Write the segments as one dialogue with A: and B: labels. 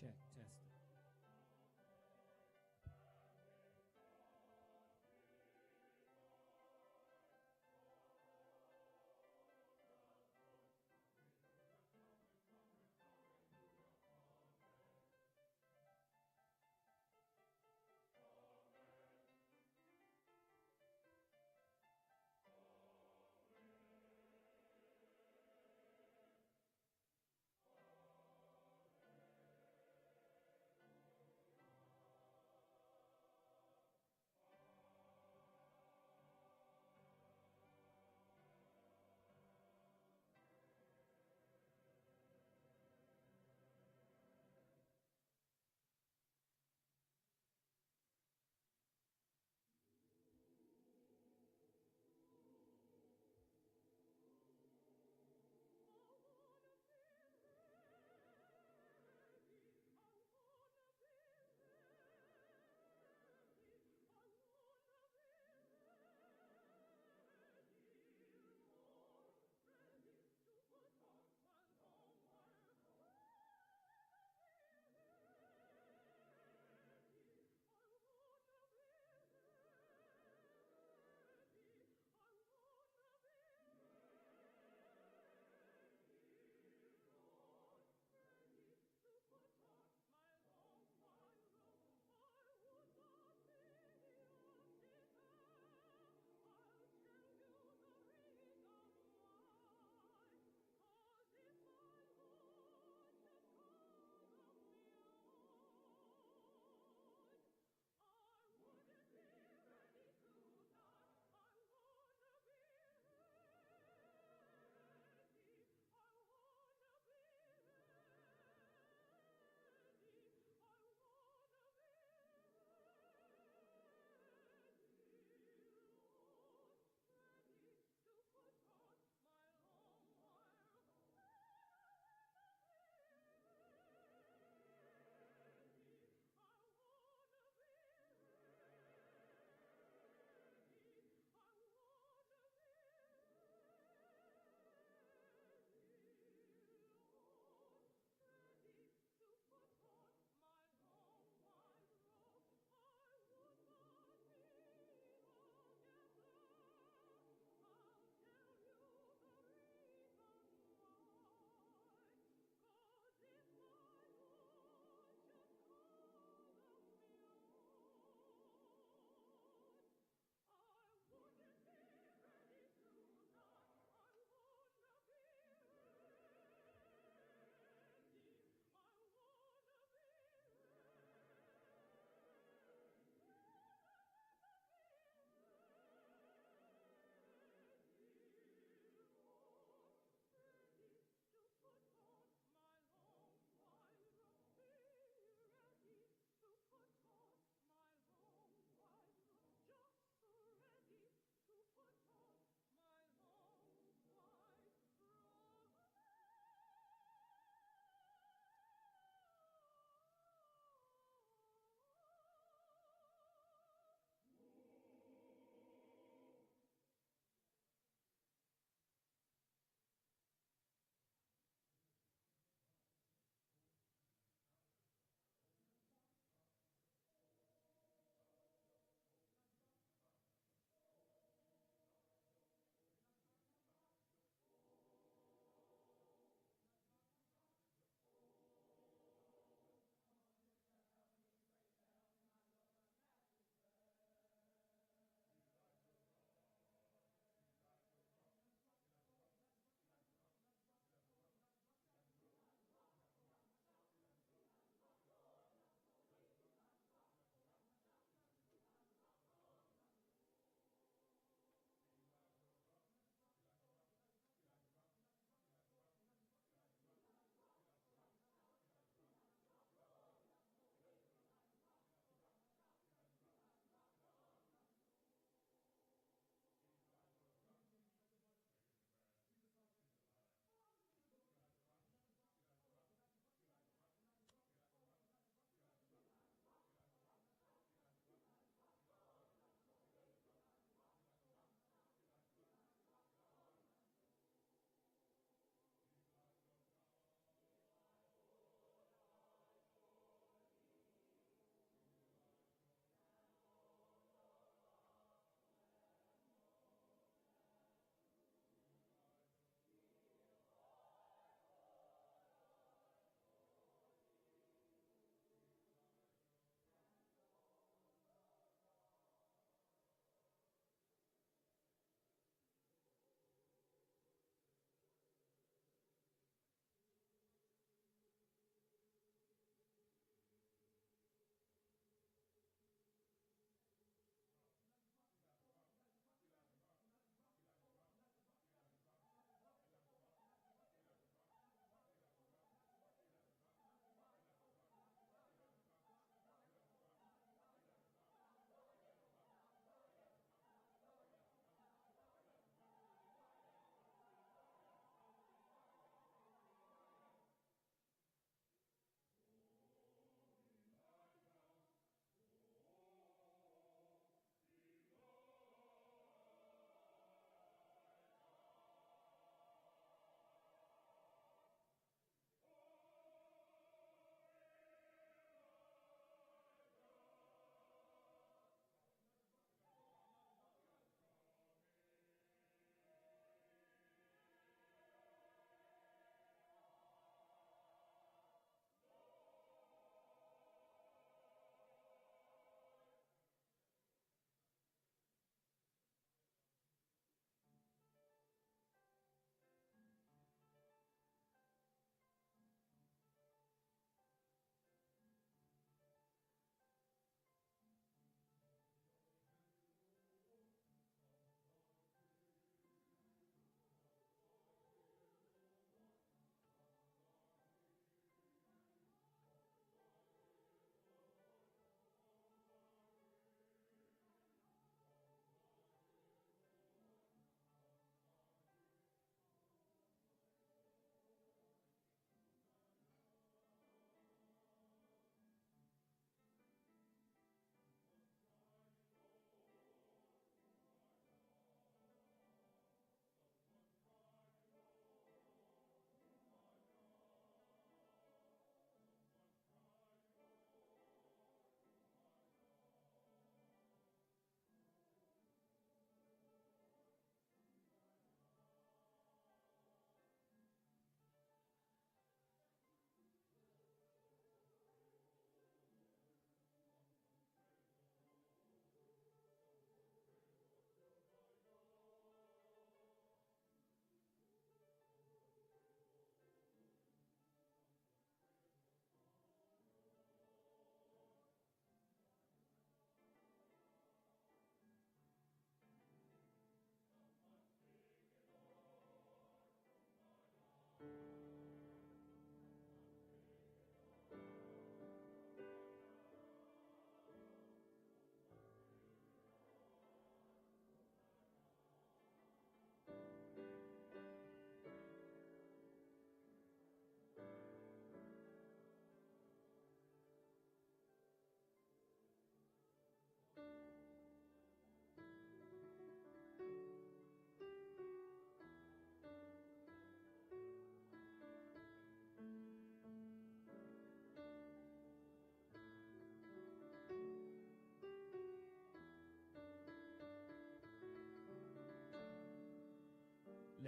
A: Check, test it.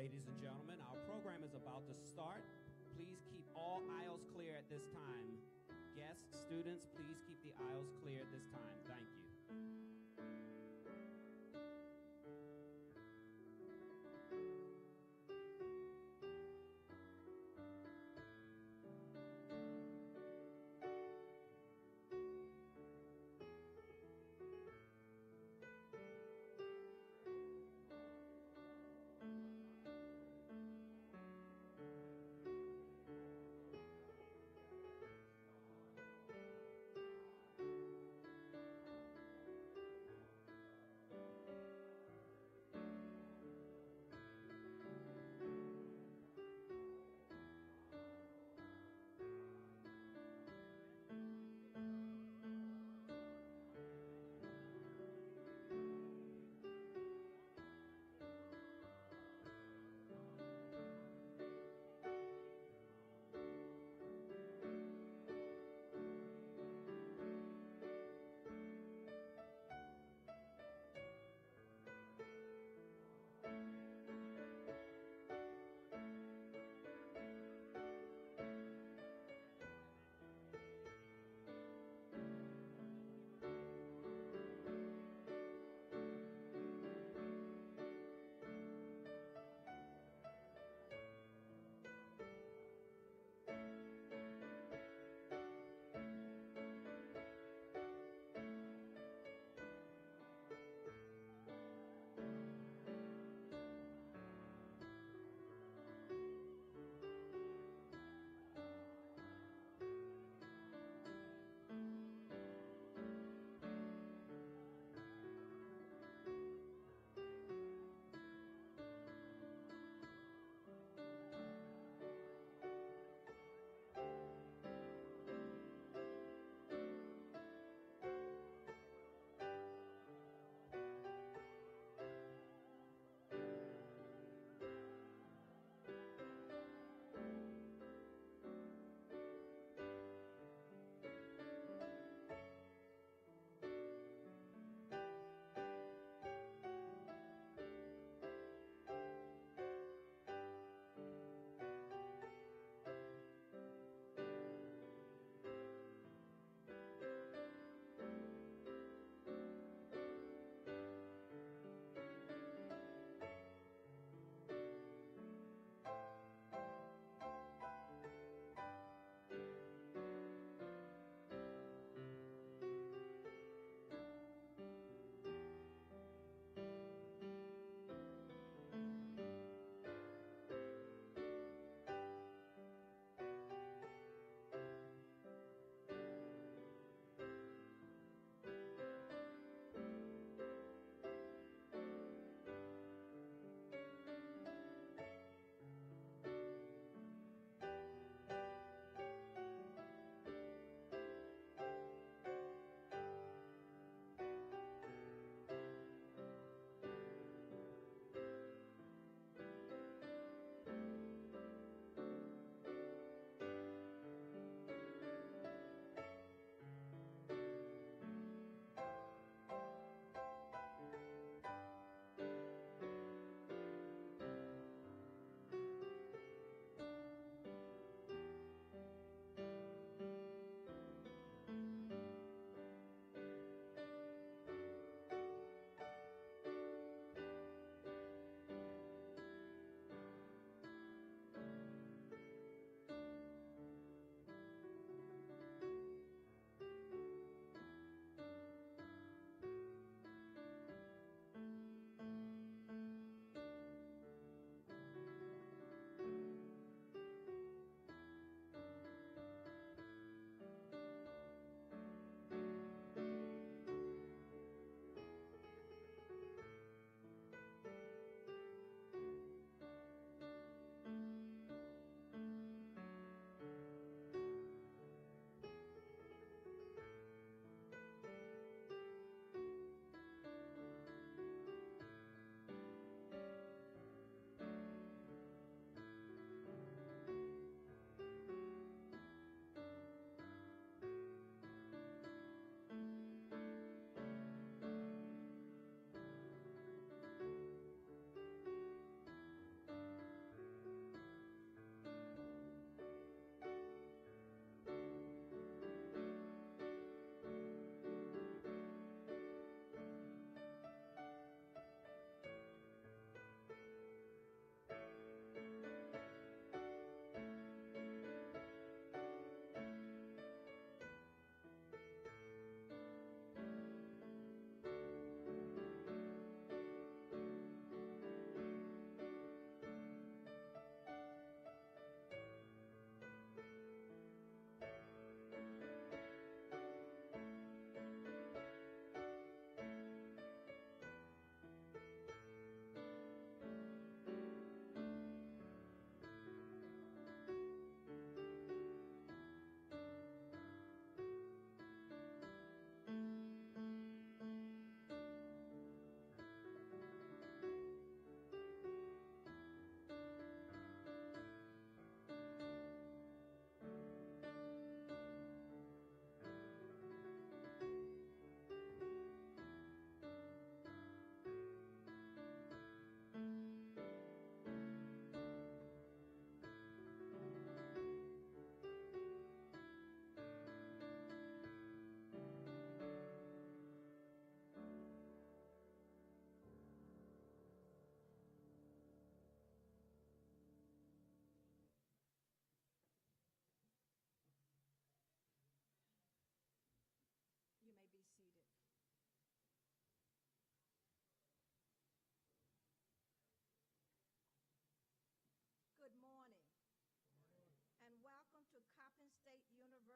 A: ladies and gentlemen. Our program is about to start. Please keep all aisles clear at this time. Guests, students, please keep the aisles clear at this time. Thank you.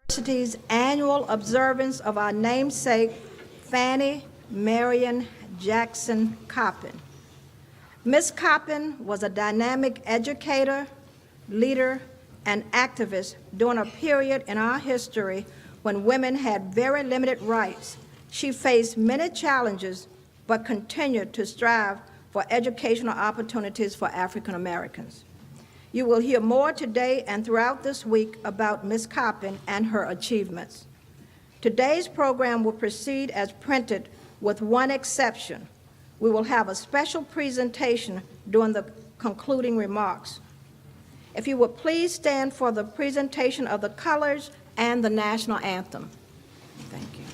B: University's annual observance of our namesake, Fannie Marion Jackson Coppin. Ms. Coppin was a dynamic educator, leader, and activist during a period in our history when women had very limited rights. She faced many challenges, but continued to strive for educational opportunities for African Americans. You will hear more today and throughout this week about Ms. Coppin and her achievements. Today's program will proceed as printed with one exception. We will have a special presentation during the concluding remarks. If you would please stand for the presentation of the colors and the national anthem. Thank you.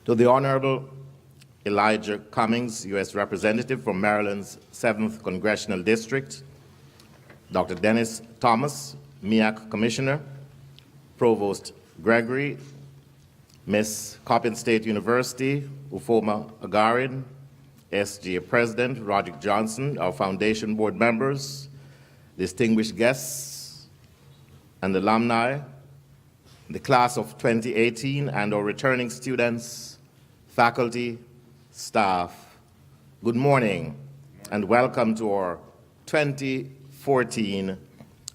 C: To the Honorable Elijah Cummings, U.S. Representative from Maryland's 7th Congressional District, Dr. Dennis Thomas, MEAC Commissioner, Provost Gregory, Miss Coppin State University, Ufoma Agarin, SGA President Roderick Johnson, our Foundation Board members, distinguished guests and alumni, the class of 2018 and our returning students, faculty, staff, good morning and welcome to our 2014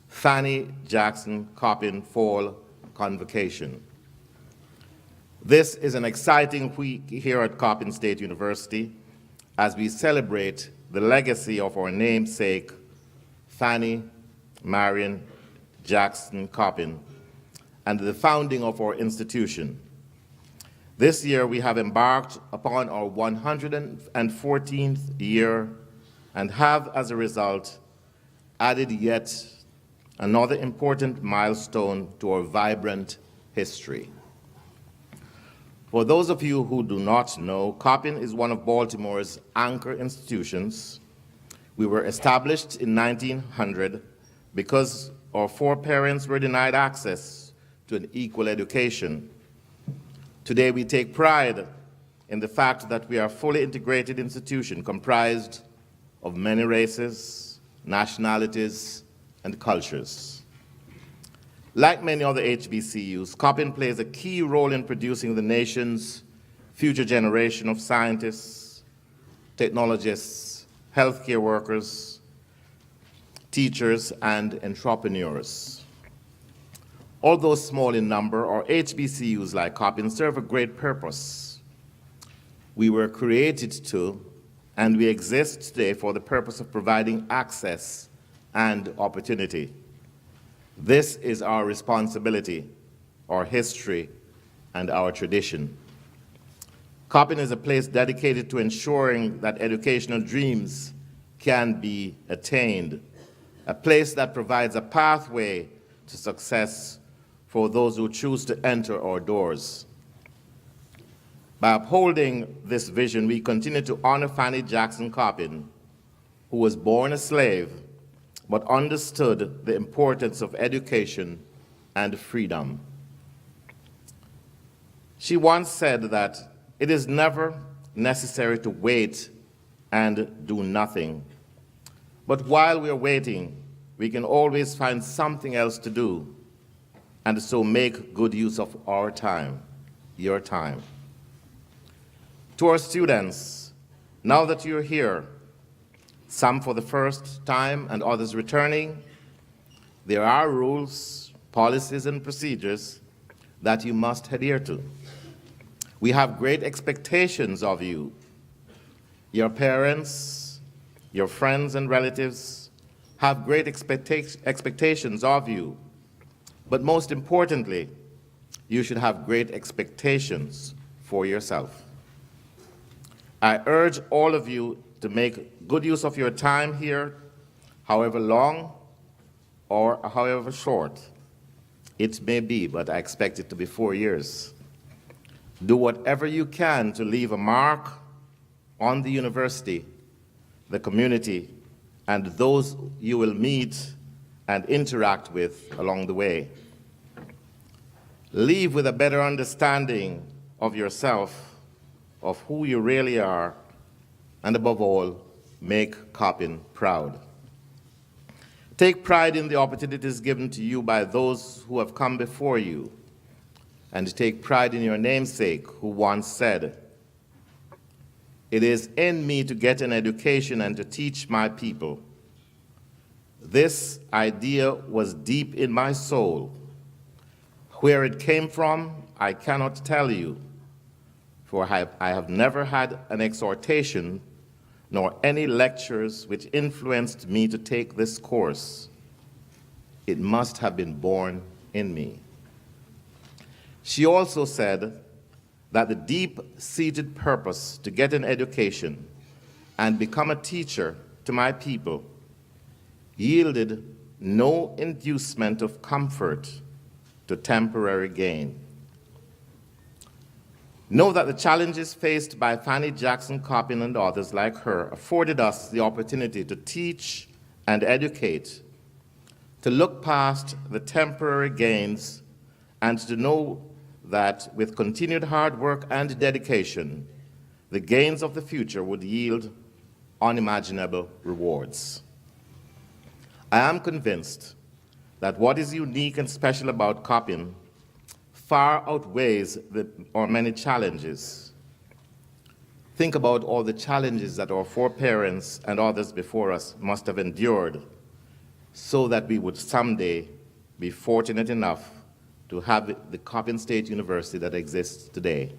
C: Fannie Jackson Coppin Fall Convocation. This is an exciting week here at Coppin State University as we celebrate the legacy of our namesake, Fannie Marion Jackson Coppin, and the founding of our institution. This year we have embarked upon our 114th year and have, as a result, added yet another important milestone to our vibrant history. For those of you who do not know, Coppin is one of Baltimore's anchor institutions. We were established in 1900 because our foreparents were denied access to an equal education. Today we take pride in the fact that we are a fully integrated institution comprised of many races, nationalities, and cultures. Like many other HBCUs, Coppin plays a key role in producing the nation's future generation of scientists, technologists, healthcare workers, teachers, and entrepreneurs. Although small in number, our HBCUs like Coppin serve a great purpose. We were created to, and we exist today for the purpose of providing access and opportunity. This is our responsibility, our history, and our tradition. Coppin is a place dedicated to ensuring that educational dreams can be attained, a place that provides a pathway to success for those who choose to enter our doors. By upholding this vision, we continue to honor Fannie Jackson Coppin, who was born a slave but understood the importance of education and freedom. She once said that it is never necessary to wait and do nothing. But while we're waiting, we can always find something else to do, and so make good use of our time, your time. To our students, now that you're here, some for the first time and others returning, there are rules, policies, and procedures that you must adhere to. We have great expectations of you. Your parents, your friends and relatives have great expectations of you. But most importantly, you should have great expectations for yourself. I urge all of you to make good use of your time here, however long or however short it may be, but I expect it to be 4 years. Do whatever you can to leave a mark on the university, the community, and those you will meet and interact with along the way. Leave with a better understanding of yourself, of who you really are, and above all, make Coppin proud. Take pride in the opportunities given to you by those who have come before you, and take pride in your namesake who once said, "It is in me to get an education and to teach my people." This idea was deep in my soul. Where it came from, I cannot tell you, for I have never had an exhortation nor any lectures which influenced me to take this course. It must have been born in me. She also said that the deep-seated purpose to get an education and become a teacher to my people yielded no inducement of comfort to temporary gain. Know that the challenges faced by Fanny Jackson Coppin and others like her afforded us the opportunity to teach and educate, to look past the temporary gains, and to know that with continued hard work and dedication, the gains of the future would yield unimaginable rewards. I am convinced that what is unique and special about Coppin far outweighs our many challenges. Think about all the challenges that our foreparents and others before us must have endured so that we would someday be fortunate enough to have the Coppin State University that exists today.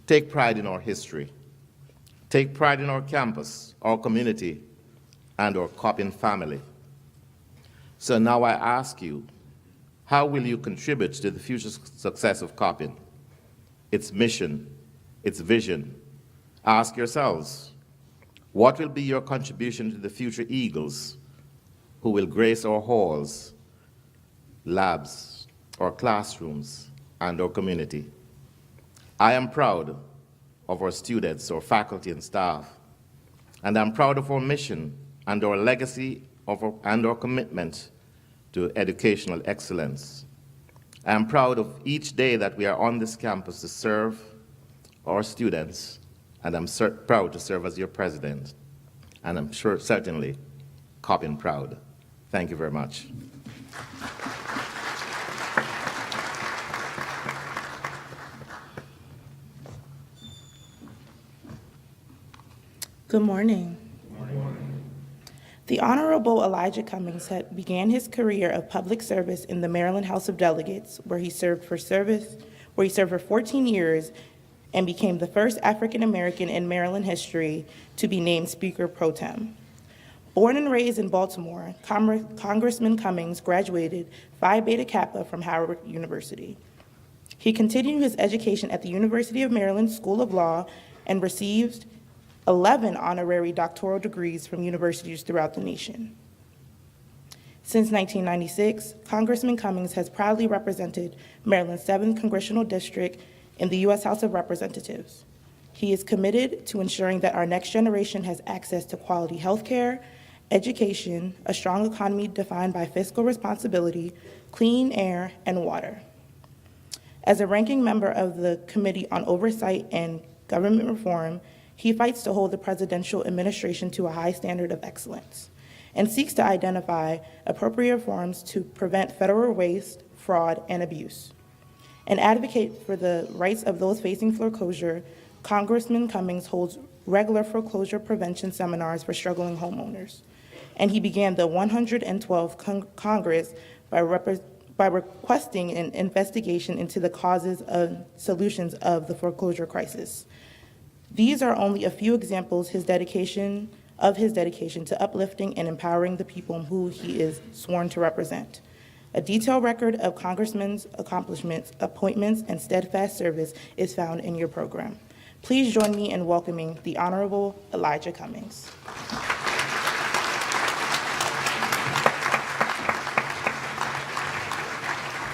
C: Take pride in our history. Take pride in our campus, our community, and our Coppin family. So now I ask you, how will you contribute to the future success of Coppin, its mission, its vision? Ask yourselves, what will be your contribution to the future eagles who will grace our halls, labs, our classrooms, and our community? I am proud of our students, our faculty and staff, and I'm proud of our mission and our legacy and our commitment to educational excellence. I am proud of each day that we are on this campus to serve our students, and I'm proud to serve as your president, and I'm certainly Coppin proud. Thank you very much.
D: Good morning. Good morning. The Honorable Elijah Cummings began his career of public service in the Maryland House of Delegates, where he served for 14 years and became the first African American in Maryland history to be named Speaker Pro Tem. Born and raised in Baltimore, Congressman Cummings graduated Phi Beta Kappa from Howard University. He continued his education at the University of Maryland School of Law and received 11 honorary doctoral degrees from universities throughout the nation. Since 1996, Congressman Cummings has proudly represented Maryland's 7th Congressional District in the U.S. House of Representatives. He is committed to ensuring that our next generation has access to quality health care, education, a strong economy defined by fiscal responsibility, clean air, and water. As a ranking member of the Committee on Oversight and Government Reform, he fights to hold the presidential administration to a high standard of excellence and seeks to identify appropriate reforms to prevent federal waste, fraud, and abuse. And advocate for the rights of those facing foreclosure, Congressman Cummings holds regular foreclosure prevention seminars for struggling homeowners. And he began the 112th Congress by requesting an investigation into the causes and solutions of the foreclosure crisis. These are only a few examples of his dedication to uplifting and empowering the people who he is sworn to represent. A detailed record of Congressman's accomplishments, appointments, and steadfast service is found in your program. Please join me in welcoming the Honorable Elijah Cummings.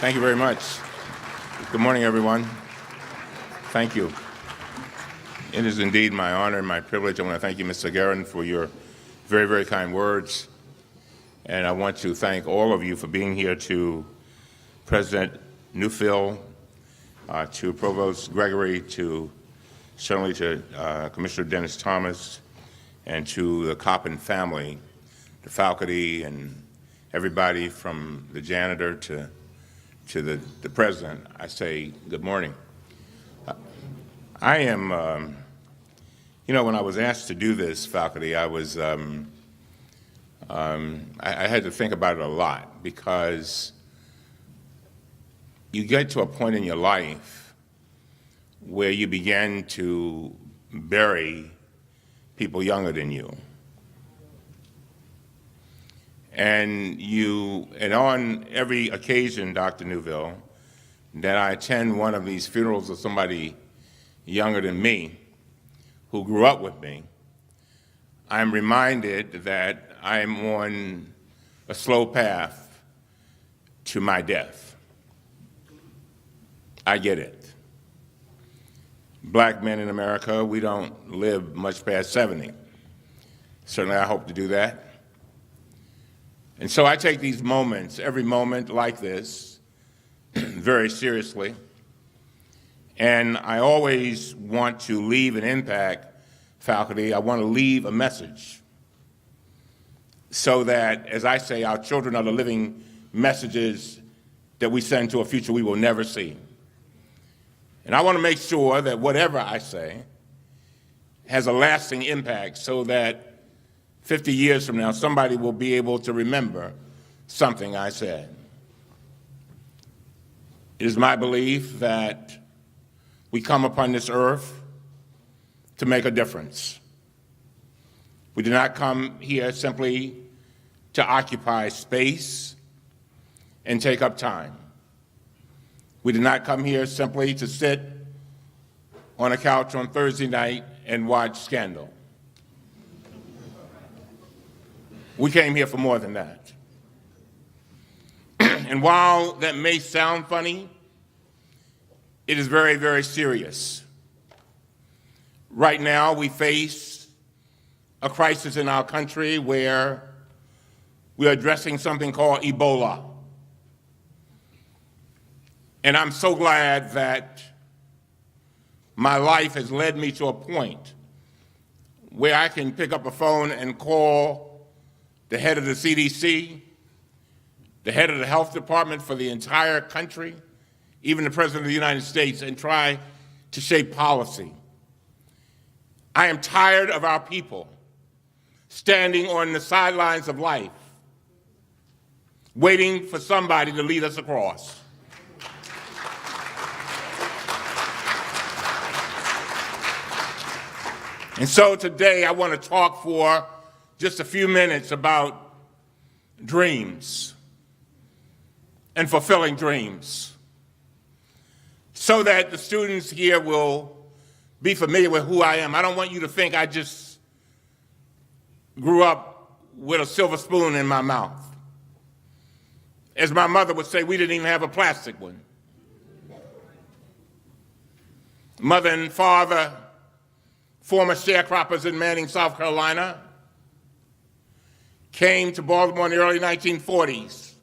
E: Thank you very much. Good morning, everyone. Thank you. It is indeed my honor and my privilege. I want to thank you, Mr. Guerin, for your very, very kind words. And I want to thank all of you for being here, to President Newfield, to Provost Gregory, certainly to Commissioner Dennis Thomas, and to the Coppin family, the faculty, and everybody from the janitor to the president. I say good morning. I am, when I was asked to do this, faculty, I had to think about it a lot, because you get to a point in your life where you begin to bury people younger than you. And on every occasion, Dr. Newville, that I attend one of these funerals of somebody younger than me, who grew up with me, I'm reminded that I'm on a slow path to my death. I get it. black men in America, we don't live much past 70. Certainly I hope to do that. And so I take these moments, every moment like this, very seriously. And I always want to leave an impact, faculty. I want to leave a message so that, as I say, our children are the living messages that we send to a future we will never see. And I want to make sure that whatever I say has a lasting impact so that 50 years from now, somebody will be able to remember something I said. It is my belief that we come upon this earth to make a difference. We do not come here simply to occupy space and take up time. We did not come here simply to sit on a couch on Thursday night and watch Scandal. We came here for more than that. And while that may sound funny, it is very, very serious. Right now, we face a crisis in our country where we are addressing something called Ebola. And I'm so glad that my life has led me to a point where I can pick up a phone and call the head of the CDC, the head of the health department for the entire country, even the President of the United States, and try to shape policy. I am tired of our people standing on the sidelines of life, waiting for somebody to lead us across. And so today I want to talk for just a few minutes about dreams and fulfilling dreams so that the students here will be familiar with who I am. I don't want you to think I just grew up with a silver spoon in my mouth. As my mother would say, we didn't even have a plastic one. Mother and father, former sharecroppers in Manning, South Carolina, came to Baltimore in the early 1940s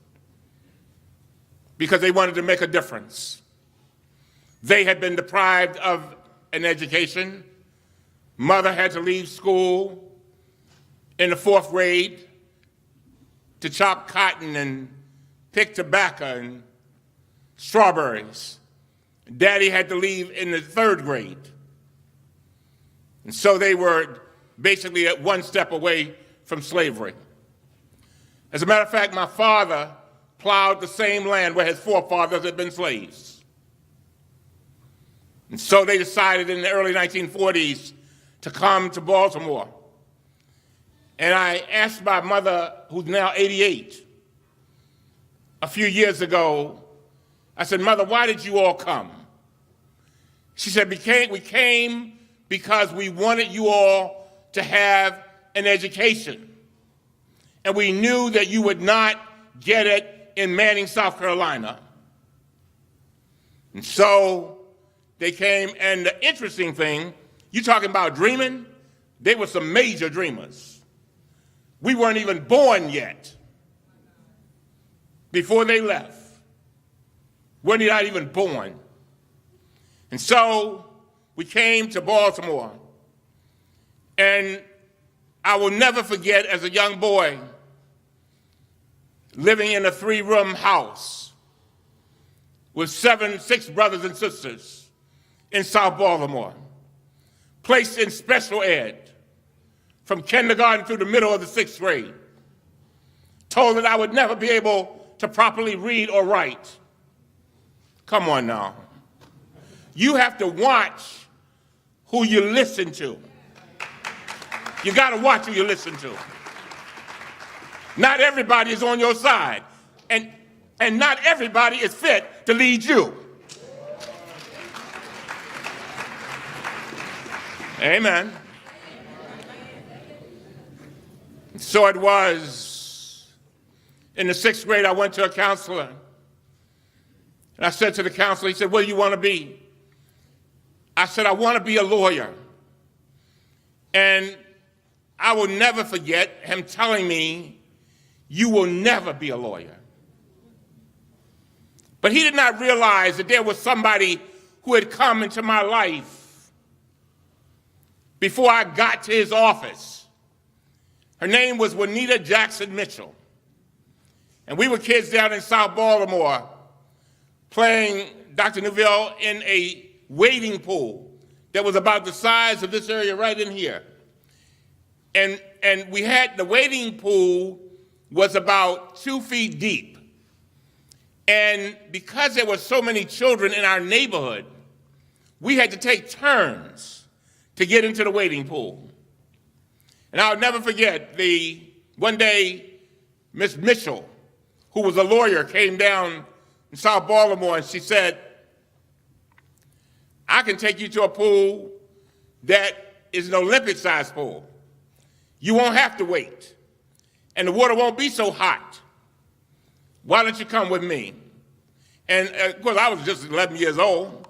E: because they wanted to make a difference. They had been deprived of an education. Mother had to leave school in the 4th grade to chop cotton and pick tobacco and strawberries. Daddy had to leave in the 3rd grade. And so they were basically at one step away from slavery. As a matter of fact, my father plowed the same land where his forefathers had been slaves. And so they decided in the early 1940s to come to Baltimore. And I asked my mother, who's now 88, a few years ago, I said, Mother, why did you all come? She said, we came because we wanted you all to have an education. And we knew that you would not get it in Manning, South Carolina. And so they came, and the interesting thing, you talking about dreaming, they were some major dreamers. We weren't even born yet before they left. We're not even born. And so we came to Baltimore, and I will never forget as a young boy living in a 3-room house with 6 brothers and sisters in South Baltimore, placed in special ed from kindergarten through the middle of the 6th grade, told that I would never be able to properly read or write. Come on now. You have to watch who you listen to. You got to watch who you listen to. Not everybody is on your side, and not everybody is fit to lead you. Amen. So it was. In the 6th grade, I went to a counselor. And I said to the counselor, he said, what do you want to be? I said, I want to be a lawyer. And I will never forget him telling me, you will never be a lawyer. But he did not realize that there was somebody who had come into my life before I got to his office. Her name was Juanita Jackson Mitchell. And we were kids down in South Baltimore playing Dr. Neuville in a wading pool that was about the size of this area right in here. And we had, the wading pool was about 2 feet deep. And because there were so many children in our neighborhood, we had to take turns to get into the wading pool. And I'll never forget, one day, Miss Mitchell, who was a lawyer, came down in South Baltimore and she said, I can take you to a pool that is an Olympic-sized pool. You won't have to wait, and the water won't be so hot. Why don't you come with me? And of course, I was just 11 years old.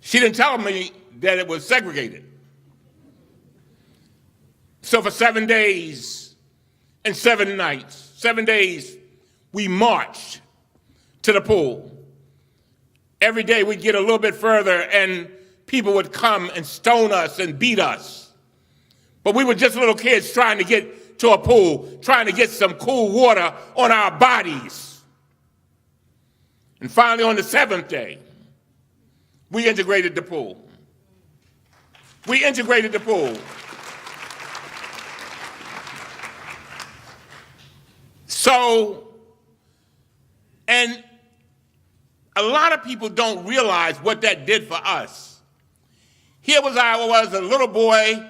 E: She didn't tell me that it was segregated. So for 7 days and 7 nights, 7 days, we marched to the pool. Every day we'd get a little bit further and people would come and stone us and beat us. But we were just little kids trying to get to a pool, trying to get some cool water on our bodies. And finally, on the 7th day, we integrated the pool. We integrated the pool. So, and a lot of people don't realize what that did for us. Here I was, a little boy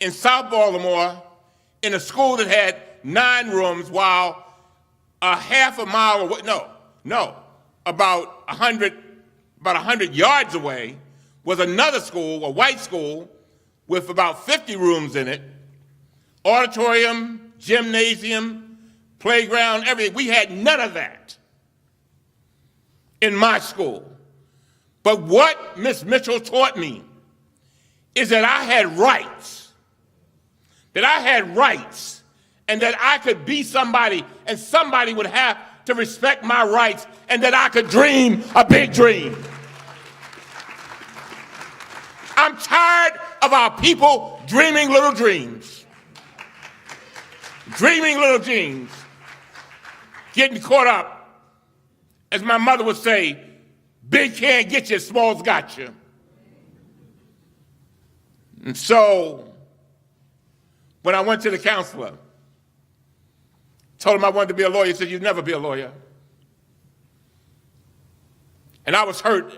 E: in South Baltimore in a school that had 9 rooms, while a half a mile away, about 100 yards away was another school, a white school, with about 50 rooms in it, auditorium, gymnasium, playground, everything. We had none of that in my school. But what Miss Mitchell taught me is that I had rights, and that I could be somebody, and somebody would have to respect my rights, and that I could dream a big dream. I'm tired of our people dreaming little dreams. Dreaming little dreams. Getting caught up, as my mother would say, big can't get you, small's got you. And so, when I went to the counselor, told him I wanted to be a lawyer, he said, you'd never be a lawyer. And I was hurt.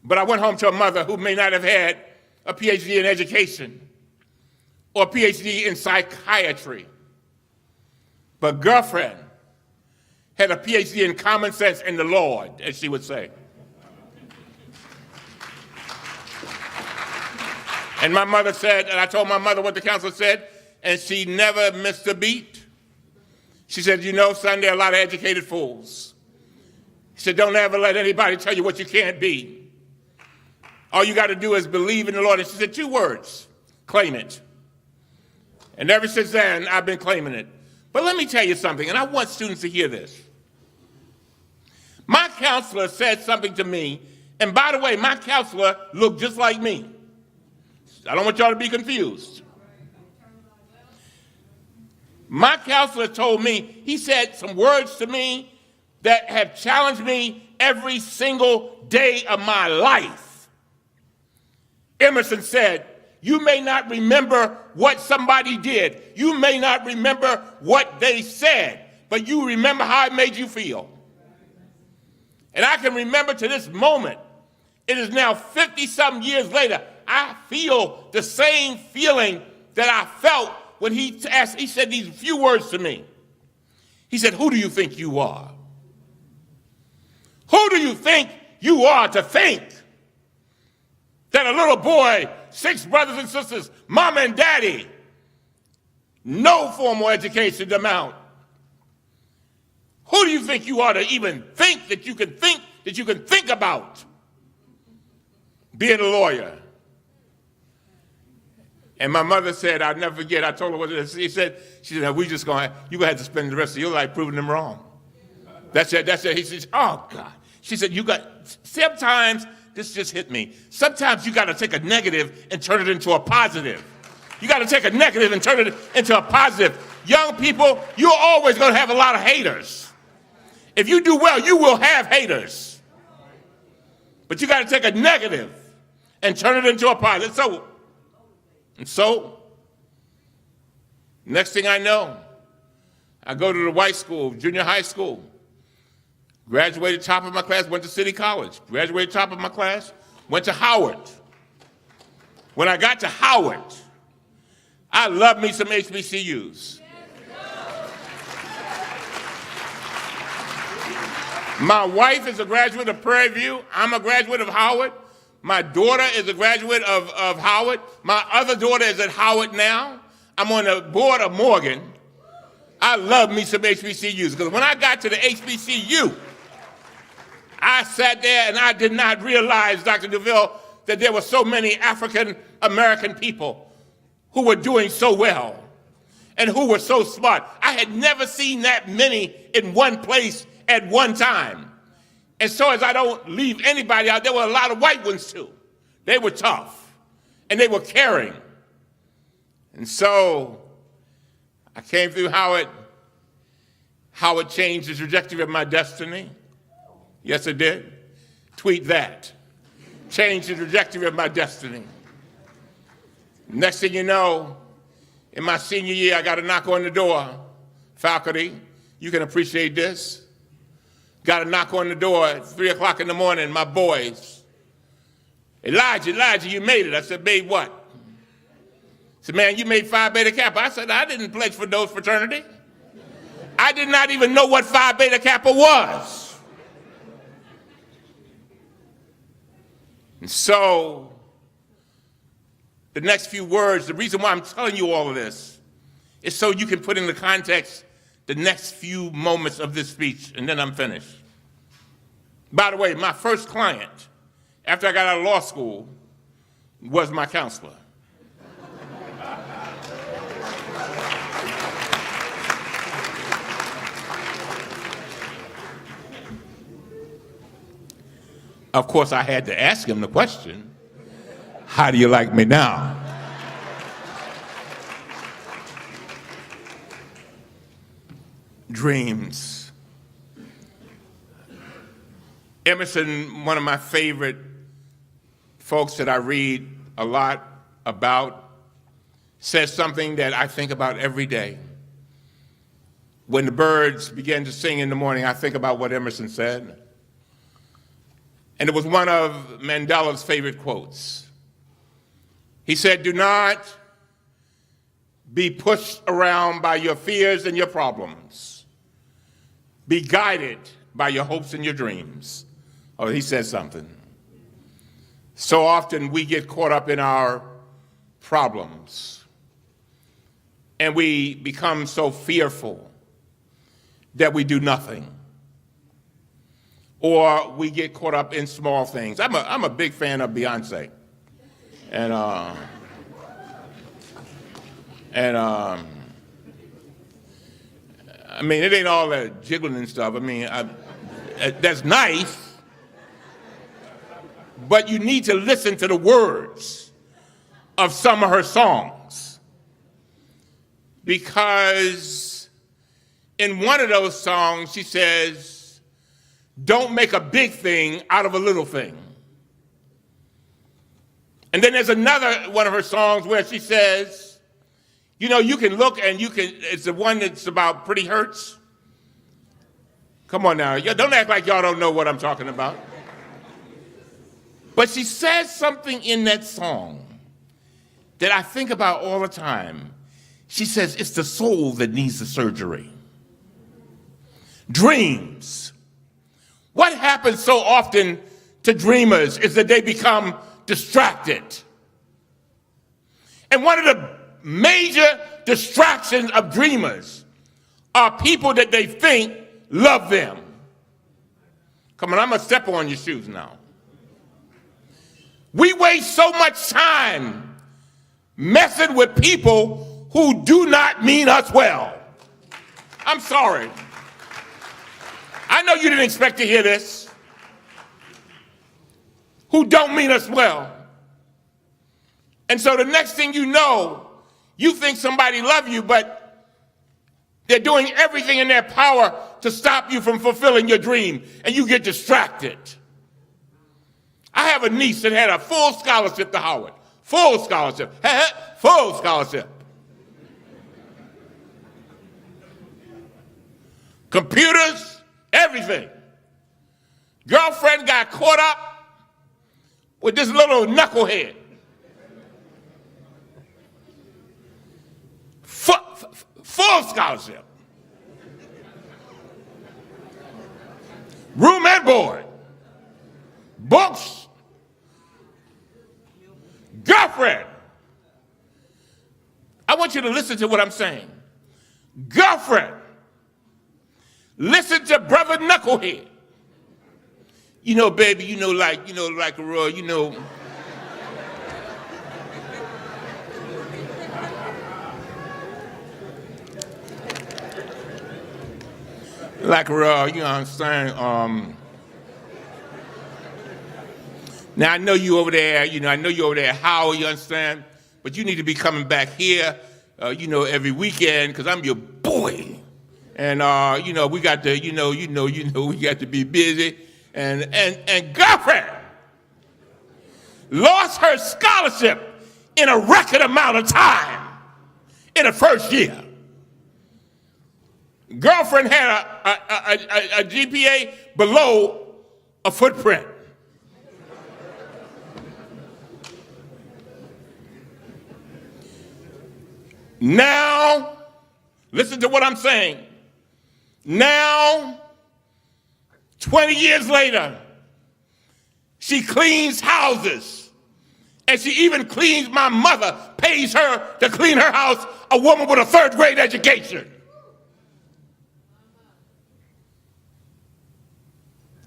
E: But I went home to a mother who may not have had a PhD in education or a PhD in psychiatry. But girlfriend had a PhD in common sense and the Lord, as she would say. And my mother said, and I told my mother what the counselor said, and she never missed a beat. She said, you know, son, there are a lot of educated fools. She said, don't ever let anybody tell you what you can't be. All you got to do is believe in the Lord. And she said 2 words, claim it. And ever since then, I've been claiming it. But let me tell you something, and I want students to hear this. My counselor said something to me, and by the way, my counselor looked just like me. I don't want y'all to be confused. My counselor told me, he said some words to me that have challenged me every single day of my life. Emerson said, you may not remember what somebody did. You may not remember what they said, but you remember how it made you feel. And I can remember to this moment, it is now 50-something years later, I feel the same feeling that I felt when he said these few words to me. He said, who do you think you are? Who do you think you are to think that a little boy, 6 brothers and sisters, mama and daddy, no formal education amount? Who do you think you are to even think that you can think that you can think about being a lawyer. And my mother said, I'll never forget, I told her what it is. She said, you're going to have to spend the rest of your life proving them wrong. That's it. He says, oh, God. She said, sometimes, this just hit me. Sometimes you got to take a negative and turn it into a positive. You got to take a negative and turn it into a positive. Young people, you're always going to have a lot of haters. If you do well, you will have haters. But you got to take a negative and turn it into a positive. So, next thing I know, I go to the white school, junior high school. Graduated top of my class, went to City College. Graduated top of my class, went to Howard. When I got to Howard, I loved me some HBCUs. My wife is a graduate of Prairie View. I'm a graduate of Howard. My daughter is a graduate of Howard. My other daughter is at Howard now. I'm on the board of Morgan. I love me some HBCUs because when I got to the HBCU, I sat there and I did not realize, Dr. DeVille, that there were so many African-American people who were doing so well and who were so smart. I had never seen that many in one place at one time. And so as I don't leave anybody out, there were a lot of white ones too. They were tough and they were caring. And so I came through Howard. Howard changed the trajectory of my destiny. Yes, it did. Tweet that. Changed the trajectory of my destiny. Next thing you know, in my senior year, I got a knock on the door. Faculty, you can appreciate this. Got a knock on the door at 3 o'clock in the morning, my boys. Elijah, you made it. I said, made what? He said, man, you made Phi Beta Kappa. I said, I didn't pledge for those fraternity. I did not even know what Phi Beta Kappa was. And so, the next few words, the reason why I'm telling you all of this is so you can put into context the next few moments of this speech, and then I'm finished. By the way, my first client, after I got out of law school, was my counselor. Of course, I had to ask him the question, how do you like me now? Dreams. Emerson, one of my favorite folks that I read a lot about, says something that I think about every day. When the birds begin to sing in the morning, I think about what Emerson said. And it was one of Mandela's favorite quotes. He said, do not be pushed around by your fears and your problems. Be guided by your hopes and your dreams. Oh, he said something. So often we get caught up in our problems and we become so fearful that we do nothing. Or we get caught up in small things. I'm a big fan of Beyonce. And I mean, it ain't all that jiggling and stuff. I mean, that's nice, but you need to listen to the words of some of her songs. Because in one of those songs, she says, don't make a big thing out of a little thing. And then there's another one of her songs where she says, you know, you can look and you can, it's the one that's about Pretty Hurts. Come on now, don't act like y'all don't know what I'm talking about. But she says something in that song that I think about all the time. She says, it's the soul that needs the surgery. Dreams. What happens so often to dreamers is that they become distracted. And one of the major distractions of dreamers are people that they think love them. Come on, I'm going to step on your shoes now. We waste so much time messing with people who do not mean us well. I'm sorry. I know you didn't expect to hear this. Who don't mean us well. And so the next thing you know, you think somebody loves you, but they're doing everything in their power to stop you from fulfilling your dream, and you get distracted. I have a niece that had a full scholarship to Howard. Full scholarship. Full scholarship. Computers, everything. Girlfriend got caught up with this little knucklehead. Full scholarship. Room and board. Books. Girlfriend. I want you to listen to what I'm saying. Girlfriend. Listen to brother knucklehead. You know, baby, like a royal, like a royal, you understand? Now, I know you over there, Howard, you understand? But you need to be coming back here, every weekend, because I'm your boy. And, we got to, we got to be busy. And girlfriend lost her scholarship in a record amount of time in the first year. Girlfriend had a GPA below a footprint. Now, listen to what I'm saying. Now, 20 years later, she cleans houses. And she even cleans, my mother pays her to clean her house, a woman with a third grade education.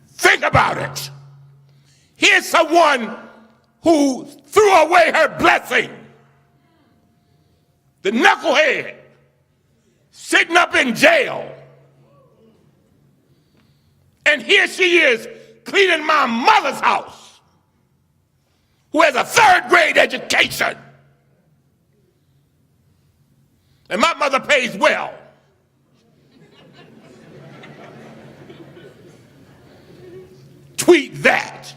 E: Think about it. Here's someone who threw away her blessing. The knucklehead sitting up in jail. And here she is cleaning my mother's house, who has a third grade education. And my mother pays well. Tweet that.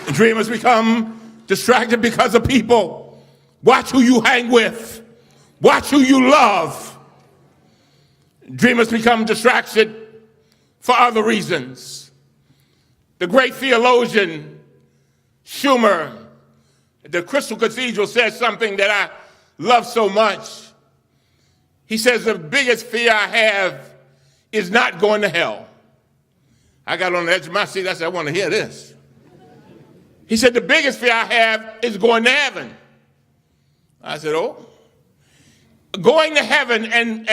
E: Dreamers become distracted because of people. Watch who you hang with. Watch who you love. Dreamers become distracted for other reasons. The great theologian Schumer at the Crystal Cathedral says something that I love so much. He says, the biggest fear I have is not going to hell. I got on the edge of my seat. I said, I want to hear this. He said, the biggest fear I have is going to heaven. I said, oh. Going to heaven, and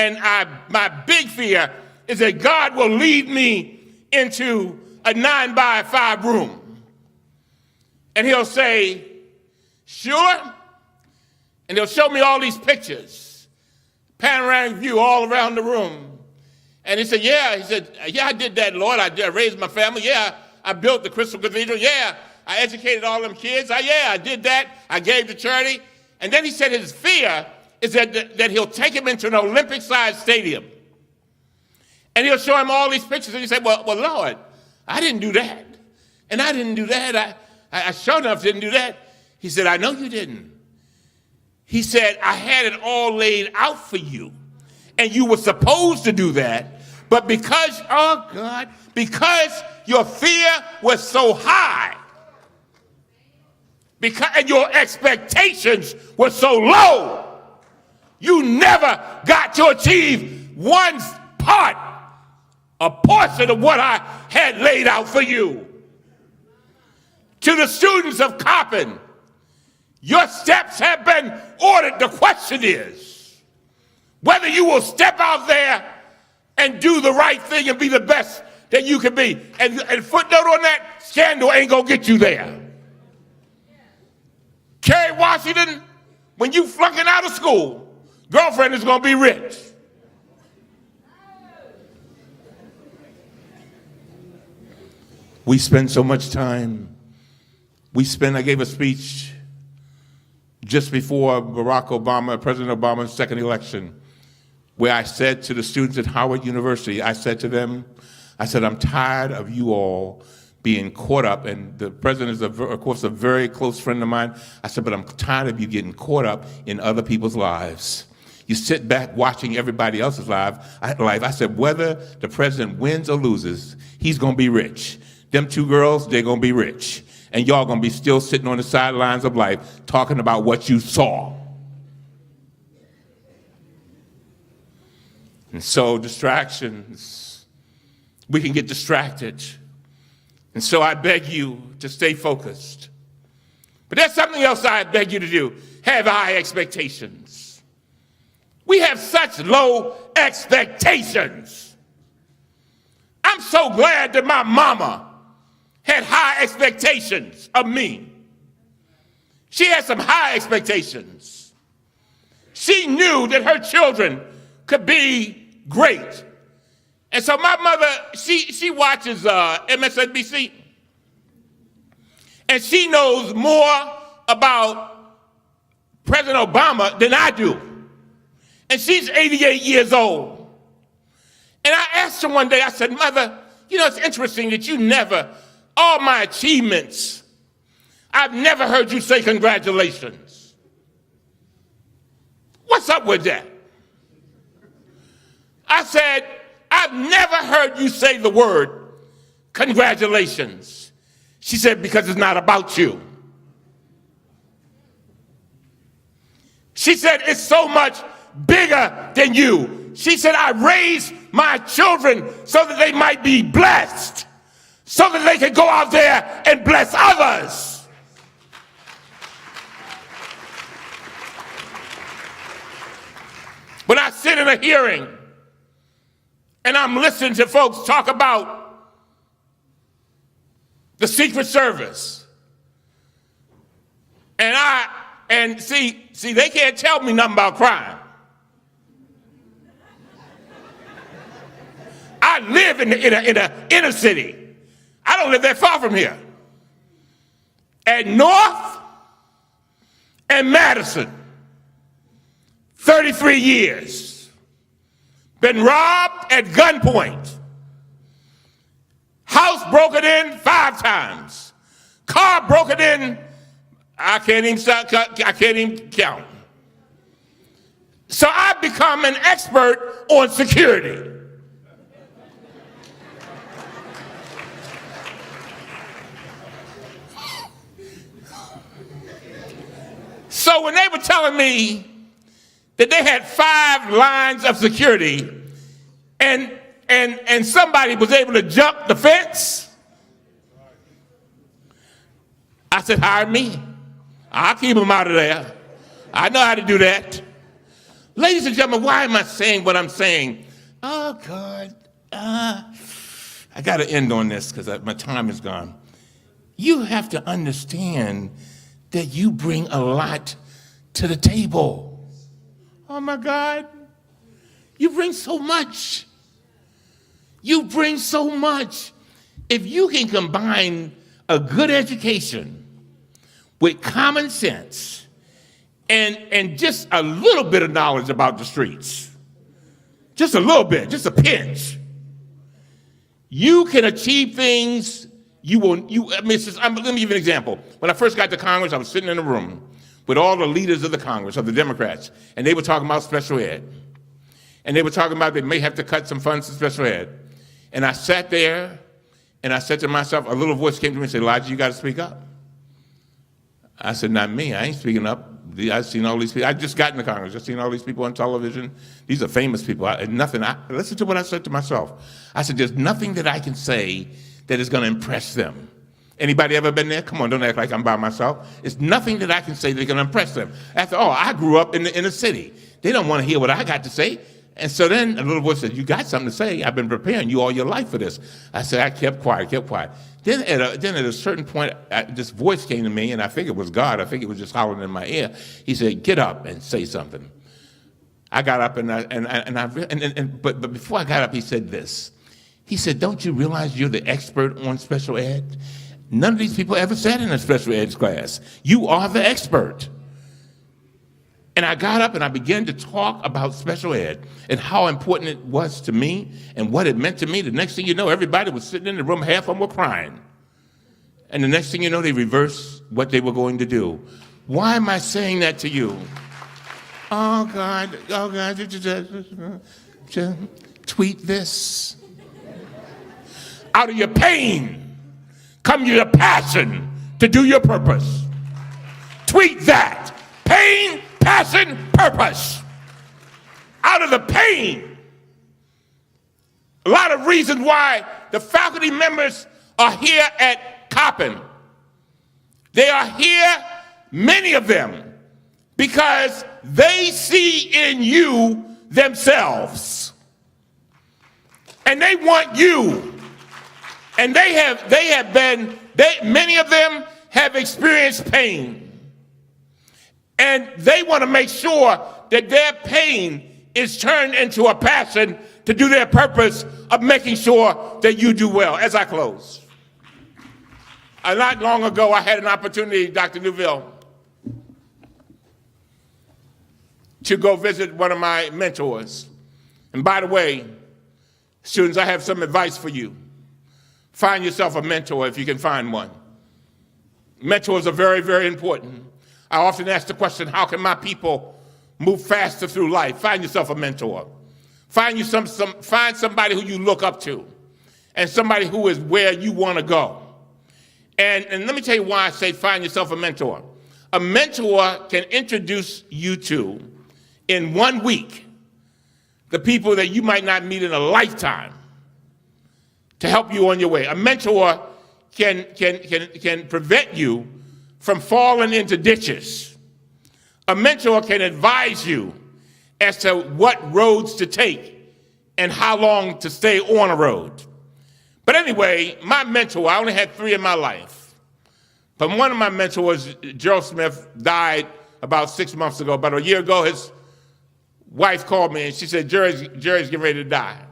E: my big fear is that God will lead me into a 9-by-5 room. And he'll say, sure? And he'll show me all these pictures, panoramic view all around the room. And he said, yeah. He said, yeah, I did that, Lord. I raised my family. Yeah, I built the Crystal Cathedral. Yeah, I educated all them kids. I did that. I gave to charity. And then he said his fear is that he'll take him into an Olympic-sized stadium. And he'll show him all these pictures. And he said, well, Lord, I didn't do that. And I didn't do that. I sure enough didn't do that. He said, I know you didn't. He said, I had it all laid out for you. And you were supposed to do that. But because your fear was so high, and your expectations were so low, you never got to achieve one part, a portion of what I had laid out for you. To the students of Coppin, your steps have been ordered. The question is, whether you will step out there and do the right thing and be the best that you can be. And footnote on that, scandal ain't gonna get you there. Kerry Washington, when you flunking out of school, girlfriend is gonna be rich. We spend so much time. I gave a speech just before President Obama's second election, where I said to the students at Howard University, I said, I'm tired of you all being caught up, and the president is, of course, a very close friend of mine. I said, but I'm tired of you getting caught up in other people's lives. You sit back watching everybody else's life. I said, whether the president wins or loses, he's gonna be rich. Them two girls, they're gonna be rich. And y'all gonna be still sitting on the sidelines of life talking about what you saw. And so distractions, we can get distracted. And so I beg you to stay focused. But there's something else I beg you to do. Have high expectations. We have such low expectations. I'm so glad that my mama had high expectations of me. She had some high expectations. She knew that her children could be great. And so my mother, she watches MSNBC, and she knows more about President Obama than I do. And she's 88 years old. And I asked her one day, I said, Mother, you know, it's interesting that you never, all my achievements, I've never heard you say congratulations. What's up with that? I said, I've never heard you say the word congratulations. She said, because it's not about you. She said, it's so much bigger than you. She said, I raised my children so that they might be blessed, so that they can go out there and bless others. When I sit in a hearing and I'm listening to folks talk about the Secret Service, and see, they can't tell me nothing about crime. I live in the inner city. I don't live that far from here. At North and Madison, 33 years. Been robbed at gunpoint. House broken in 5 times. Car broken in, I can't even count. So I've become an expert on security. So when they were telling me that they had 5 lines of security and somebody was able to jump the fence, I said, hire me. I'll keep them out of there. I know how to do that. Ladies and gentlemen, why am I saying what I'm saying? Oh, God. I got to end on this because my time is gone. You have to understand that you bring a lot to the table. Oh, my God. You bring so much. You bring so much. If you can combine a good education with common sense and just a little bit of knowledge about the streets, just a little bit, just a pinch, you can achieve things let me give you an example. When I first got to Congress, I was sitting in a room with all the leaders of the Congress, of the Democrats, and they were talking about special ed. And they were talking about they may have to cut some funds to special ed. And I sat there, and I said to myself, a little voice came to me and said, Elijah, you got to speak up. I said, not me. I ain't speaking up. I've seen all these people. I just got into Congress. I've seen all these people on television. These are famous people. Listen to what I said to myself. I said, there's nothing that I can say that is going to impress them. Anybody ever been there? Come on, don't act like I'm by myself. It's nothing that I can say that can impress them. After all, I grew up in the city. They don't want to hear what I got to say. And so then a little voice said, you got something to say. I've been preparing you all your life for this. I said, I kept quiet. Then at a certain point, this voice came to me, and I think it was God. I think it was just hollering in my ear. He said, get up and say something. I got up, but before I got up, he said this. He said, don't you realize you're the expert on special ed? None of these people ever sat in a special ed class. You are the expert. And I got up and I began to talk about special ed and how important it was to me and what it meant to me. The next thing you know, everybody was sitting in the room, half of them were crying. And the next thing you know, they reversed what they were going to do. Why am I saying that to you? Oh God, just tweet this. Out of your pain, come your passion to do your purpose. Tweet that. Pain, passion, purpose. Out of the pain. A lot of reasons why the faculty members are here at Coppin. They are here, many of them, because they see in you themselves. And they want you. And many of them have experienced pain. And they want to make sure that their pain is turned into a passion to do their purpose of making sure that you do well. As I close. Not long ago, I had an opportunity, Dr. Newville, to go visit one of my mentors. And by the way, students, I have some advice for you. Find yourself a mentor if you can find one. Mentors are very, very important. I often ask the question, how can my people move faster through life? Find yourself a mentor. Find somebody who you look up to and somebody who is where you want to go. And let me tell you why I say find yourself a mentor. A mentor can introduce you to, in 1 week, the people that you might not meet in a lifetime to help you on your way. A mentor can prevent you from falling into ditches. A mentor can advise you as to what roads to take and how long to stay on a road. But anyway, my mentor, I only had 3 in my life. But one of my mentors, Gerald Smith, died about 6 months ago. About a year ago, his wife called me and she said, Jerry's getting ready to die.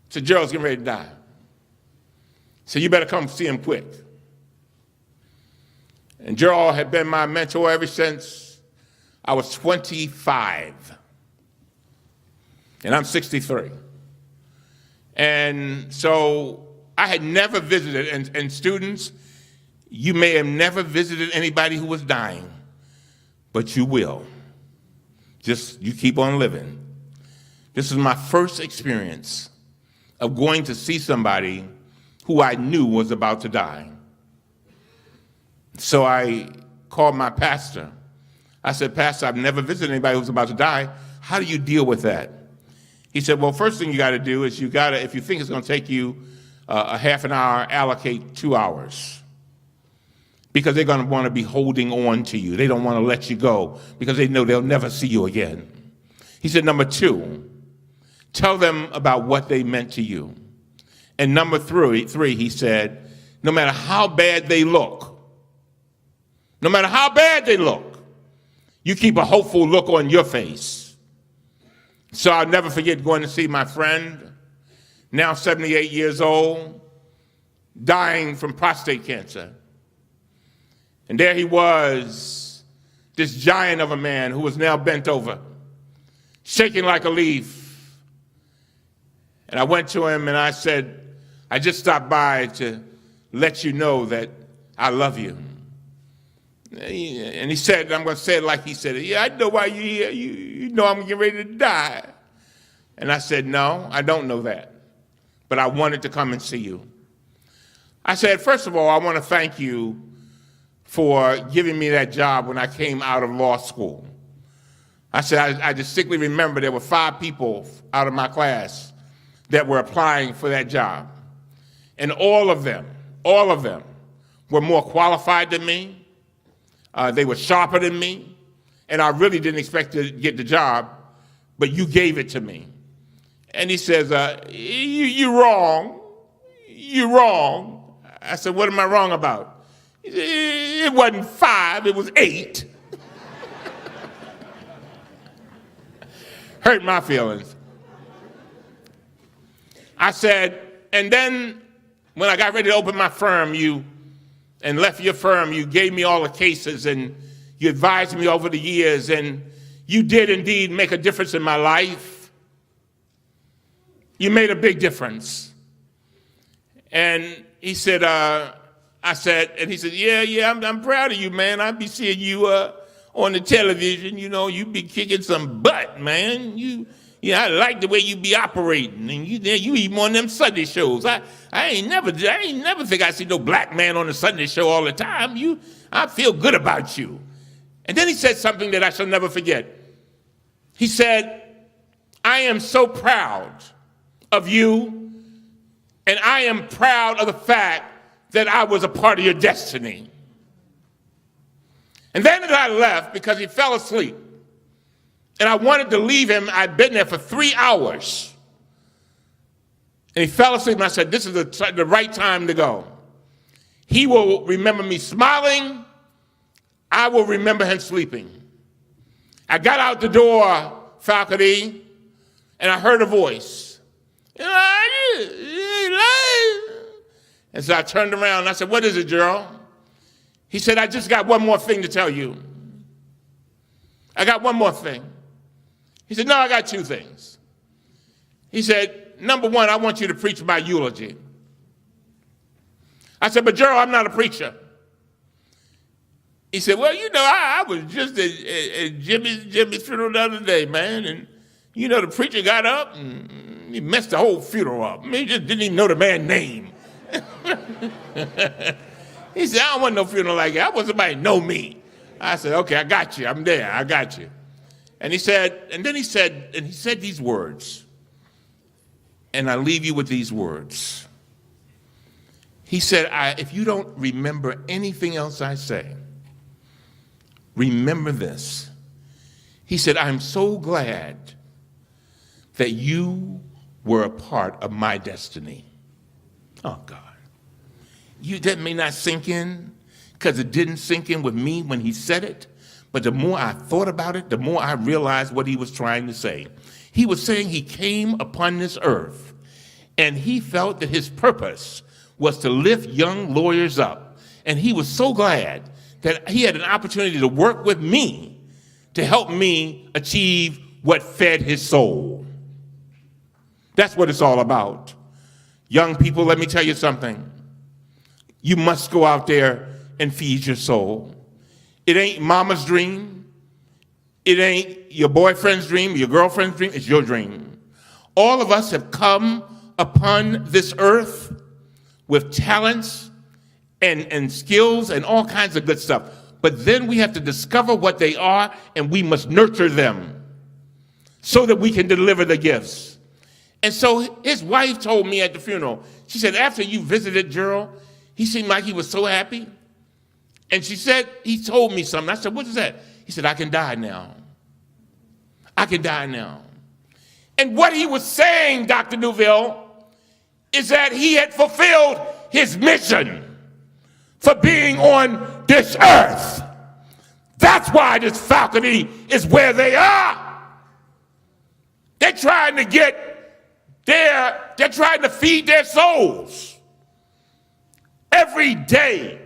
E: So Gerald's getting ready to die. So you better come see him quick. And Gerald had been my mentor ever since I was 25. And I'm 63. And so I had never visited, and students, you may have never visited anybody who was dying, but you will. Just, you keep on living. This is my first experience of going to see somebody who I knew was about to die. So I called my pastor. I said, Pastor, I've never visited anybody who's about to die. How do you deal with that? He said, well, first thing you got to do is if you think it's going to take you a half an hour, allocate 2 hours. Because they're going to want to be holding on to you. They don't want to let you go because they know they'll never see you again. He said, number 2, tell them about what they meant to you. And number 3, he said, no matter how bad they look, you keep a hopeful look on your face. So I'll never forget going to see my friend, now 78 years old, dying from prostate cancer. And there he was, this giant of a man who was now bent over, shaking like a leaf. And I went to him and I said, I just stopped by to let you know that I love you. And he said, I'm going to say it like he said it, yeah, I know why you're here. You know I'm getting ready to die. And I said, no, I don't know that. But I wanted to come and see you. I said, first of all, I want to thank you for giving me that job when I came out of law school. I said, I distinctly remember there were 5 people out of my class that were applying for that job. And all of them all of them, were more qualified than me. They were sharper than me. And I really didn't expect to get the job, but you gave it to me. And he says, you're wrong. You're wrong. I said, what am I wrong about? He said, it wasn't 5, it was 8. Hurt my feelings. I said, and then when I got ready to open my firm, and left your firm, you gave me all the cases and you advised me over the years, and you did indeed make a difference in my life. You made a big difference. And he said, and he said, yeah, I'm proud of you, man. I be seeing you on the television, you be kicking some butt, man. I like the way you be operating, and you even on them Sunday shows. I ain't never think I see no black man on the Sunday show all the time. I feel good about you. And then he said something that I shall never forget. He said, I am so proud of you, and I am proud of the fact that I was a part of your destiny. And then as I left, because he fell asleep, and I wanted to leave him, I'd been there for 3 hours. And he fell asleep, and I said, this is the right time to go. He will remember me smiling. I will remember him sleeping. I got out the door, faculty, and I heard a voice. And so I turned around, and I said, what is it, Gerald? He said, I just got one more thing to tell you. I got one more thing. He said, no, I got 2 things. He said, number 1, I want you to preach my eulogy. I said, but Gerald, I'm not a preacher. He said, well, I was just at Jimmy's funeral the other day, man, and, the preacher got up and he messed the whole funeral up. I mean, he just didn't even know the man's name. He said, I don't want no funeral like that. I want somebody to know me. I said, okay, I got you. I'm there. I got you. And he said these words, and I leave you with these words. He said, if you don't remember anything else I say, remember this. He said, I'm so glad that you were a part of my destiny. Oh, God. That may not sink in, because it didn't sink in with me when he said it. But the more I thought about it, the more I realized what he was trying to say. He was saying he came upon this earth, and he felt that his purpose was to lift young lawyers up. And he was so glad that he had an opportunity to work with me to help me achieve what fed his soul. That's what it's all about. Young people, let me tell you something. You must go out there and feed your soul. It ain't mama's dream. It ain't your boyfriend's dream, your girlfriend's dream. It's your dream. All of us have come upon this earth with talents and skills and all kinds of good stuff. But then we have to discover what they are, and we must nurture them so that we can deliver the gifts. And so his wife told me at the funeral, she said, after you visited Gerald, he seemed like he was so happy. And she said, he told me something. I said, what is that? He said, I can die now. I can die now. And what he was saying, Dr. Newville, is that he had fulfilled his mission for being on this earth. That's why this faculty is where they are. They're trying to they're trying to feed their souls. Every day,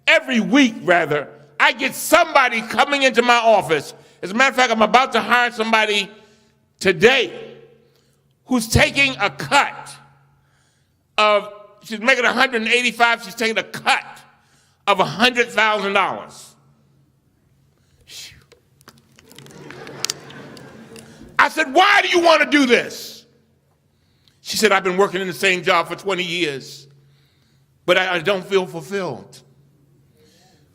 E: every week rather, I get somebody coming into my office. As a matter of fact, I'm about to hire somebody today who's taking a cut of, she's making $185, she's taking a cut of $100,000. I said, why do you want to do this? She said, I've been working in the same job for 20 years, but I don't feel fulfilled.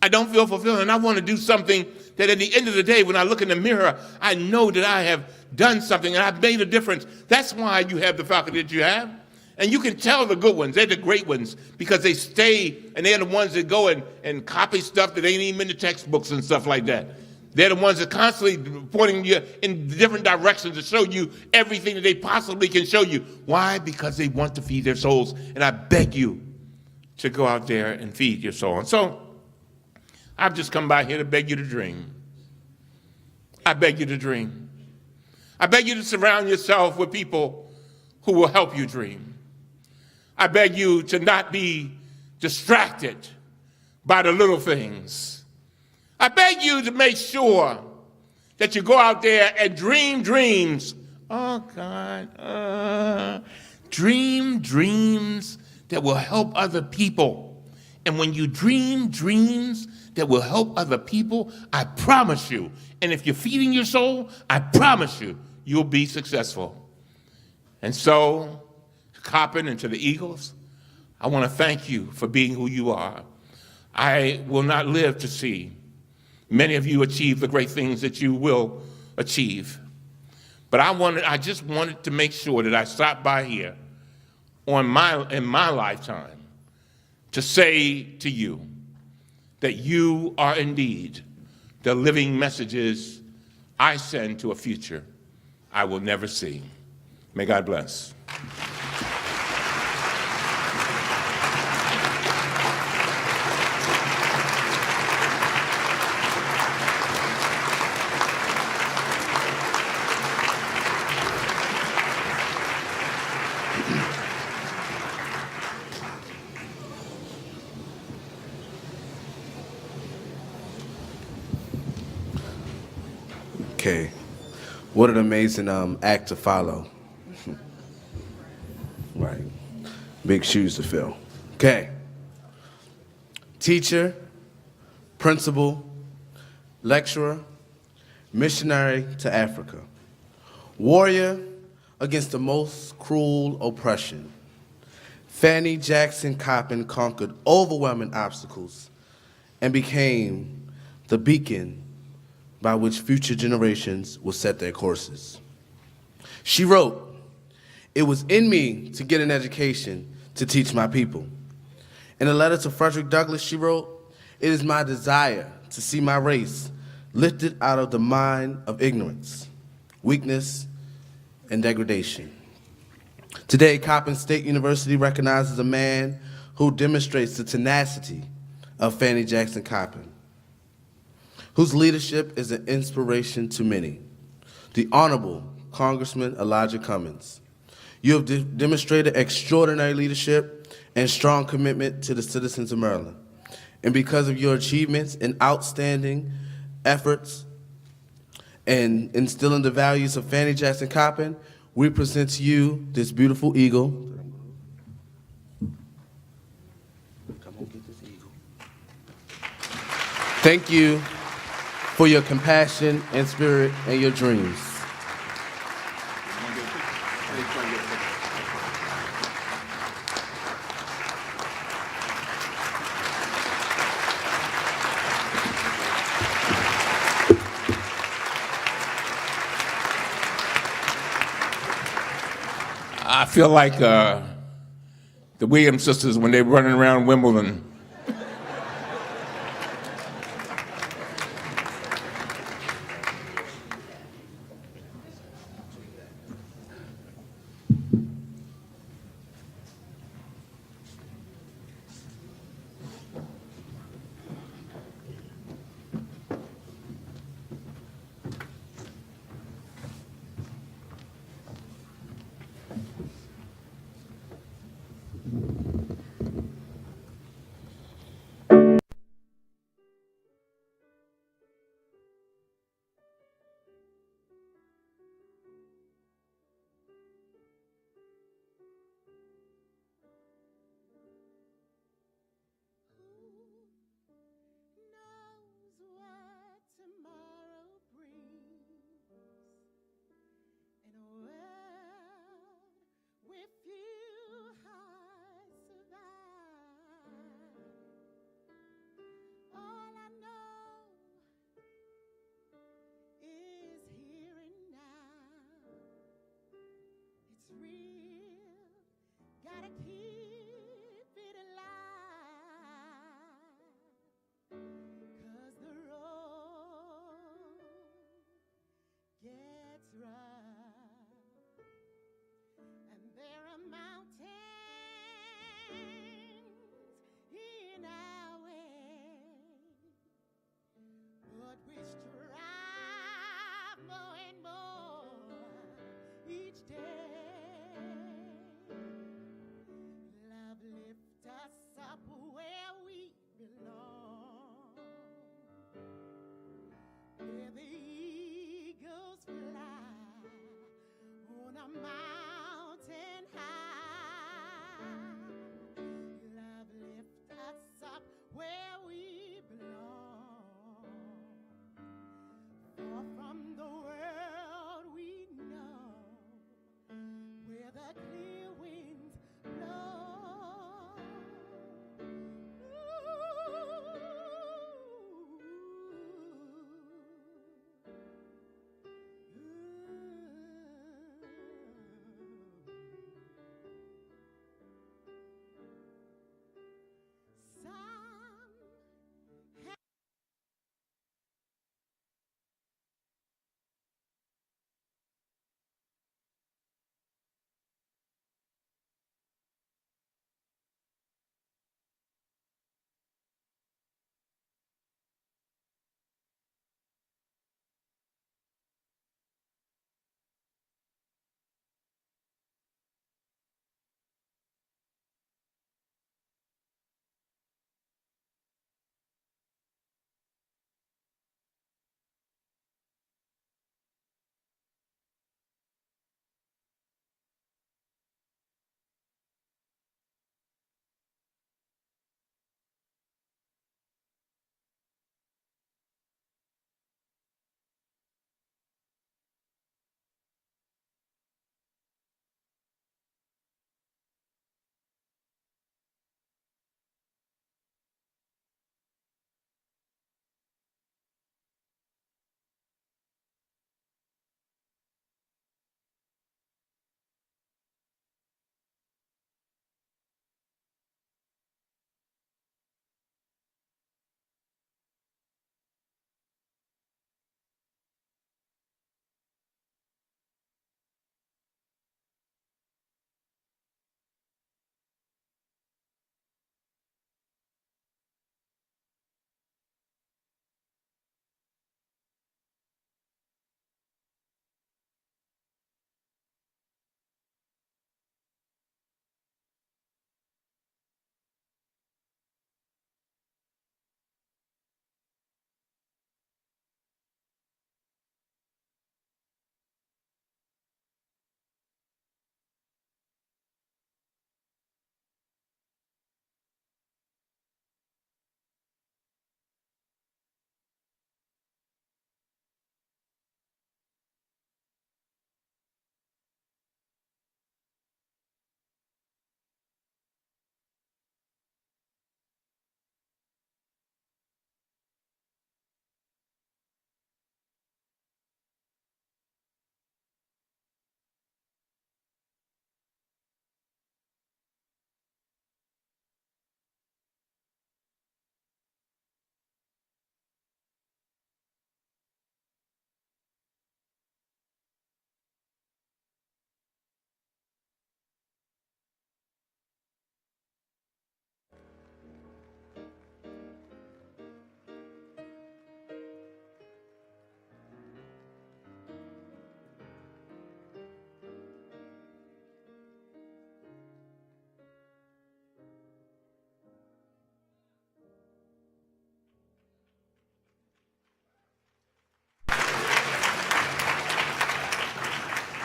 E: I don't feel fulfilled, and I want to do something that at the end of the day, when I look in the mirror, I know that I have done something and I've made a difference. That's why you have the faculty that you have. And you can tell the good ones, they're the great ones, because they stay, and they're the ones that go and copy stuff that ain't even in the textbooks and stuff like that. They're the ones that constantly pointing you in different directions to show you everything that they possibly can show you. Why? Because they want to feed their souls. And I beg you to go out there and feed your soul. And so I've just come by here to beg you to dream. I beg you to dream. I beg you to surround yourself with people who will help you dream. I beg you to not be distracted by the little things. I beg you to make sure that you go out there and dream dreams. Oh, God. Dream dreams that will help other people. And when you dream dreams that will help other people, I promise you, and if you're feeding your soul, I promise you, you'll be successful. And so, to Coppin and to the Eagles, I want to thank you for being who you are. I will not live to see many of you achieve the great things that you will achieve. But I just wanted to make sure that I stopped by here in my lifetime to say to you that you are indeed the living messages I send to a future I will never see. May God bless.
F: Okay, what an amazing act to follow. Right, big shoes to fill. Okay, teacher, principal, lecturer, missionary to Africa, warrior against the most cruel oppression. Fanny Jackson Coppin conquered overwhelming obstacles and became the beacon by which future generations will set their courses. She wrote, "It was in me to get an education to teach my people." In a letter to Frederick Douglass, she wrote, "It is my desire to see my race lifted out of the mine of ignorance, weakness, and degradation." Today, Coppin State University recognizes a man who demonstrates the tenacity of Fanny Jackson Coppin, whose leadership is an inspiration to many, the Honorable Congressman Elijah Cummings. You have demonstrated extraordinary leadership and strong commitment to the citizens of Maryland. And because of your achievements and outstanding efforts and instilling the values of Fanny Jackson Coppin, we present to you this beautiful eagle. Come on, get this eagle. Thank you for your compassion and spirit and your dreams.
E: I feel like the Williams sisters when they were running around Wimbledon.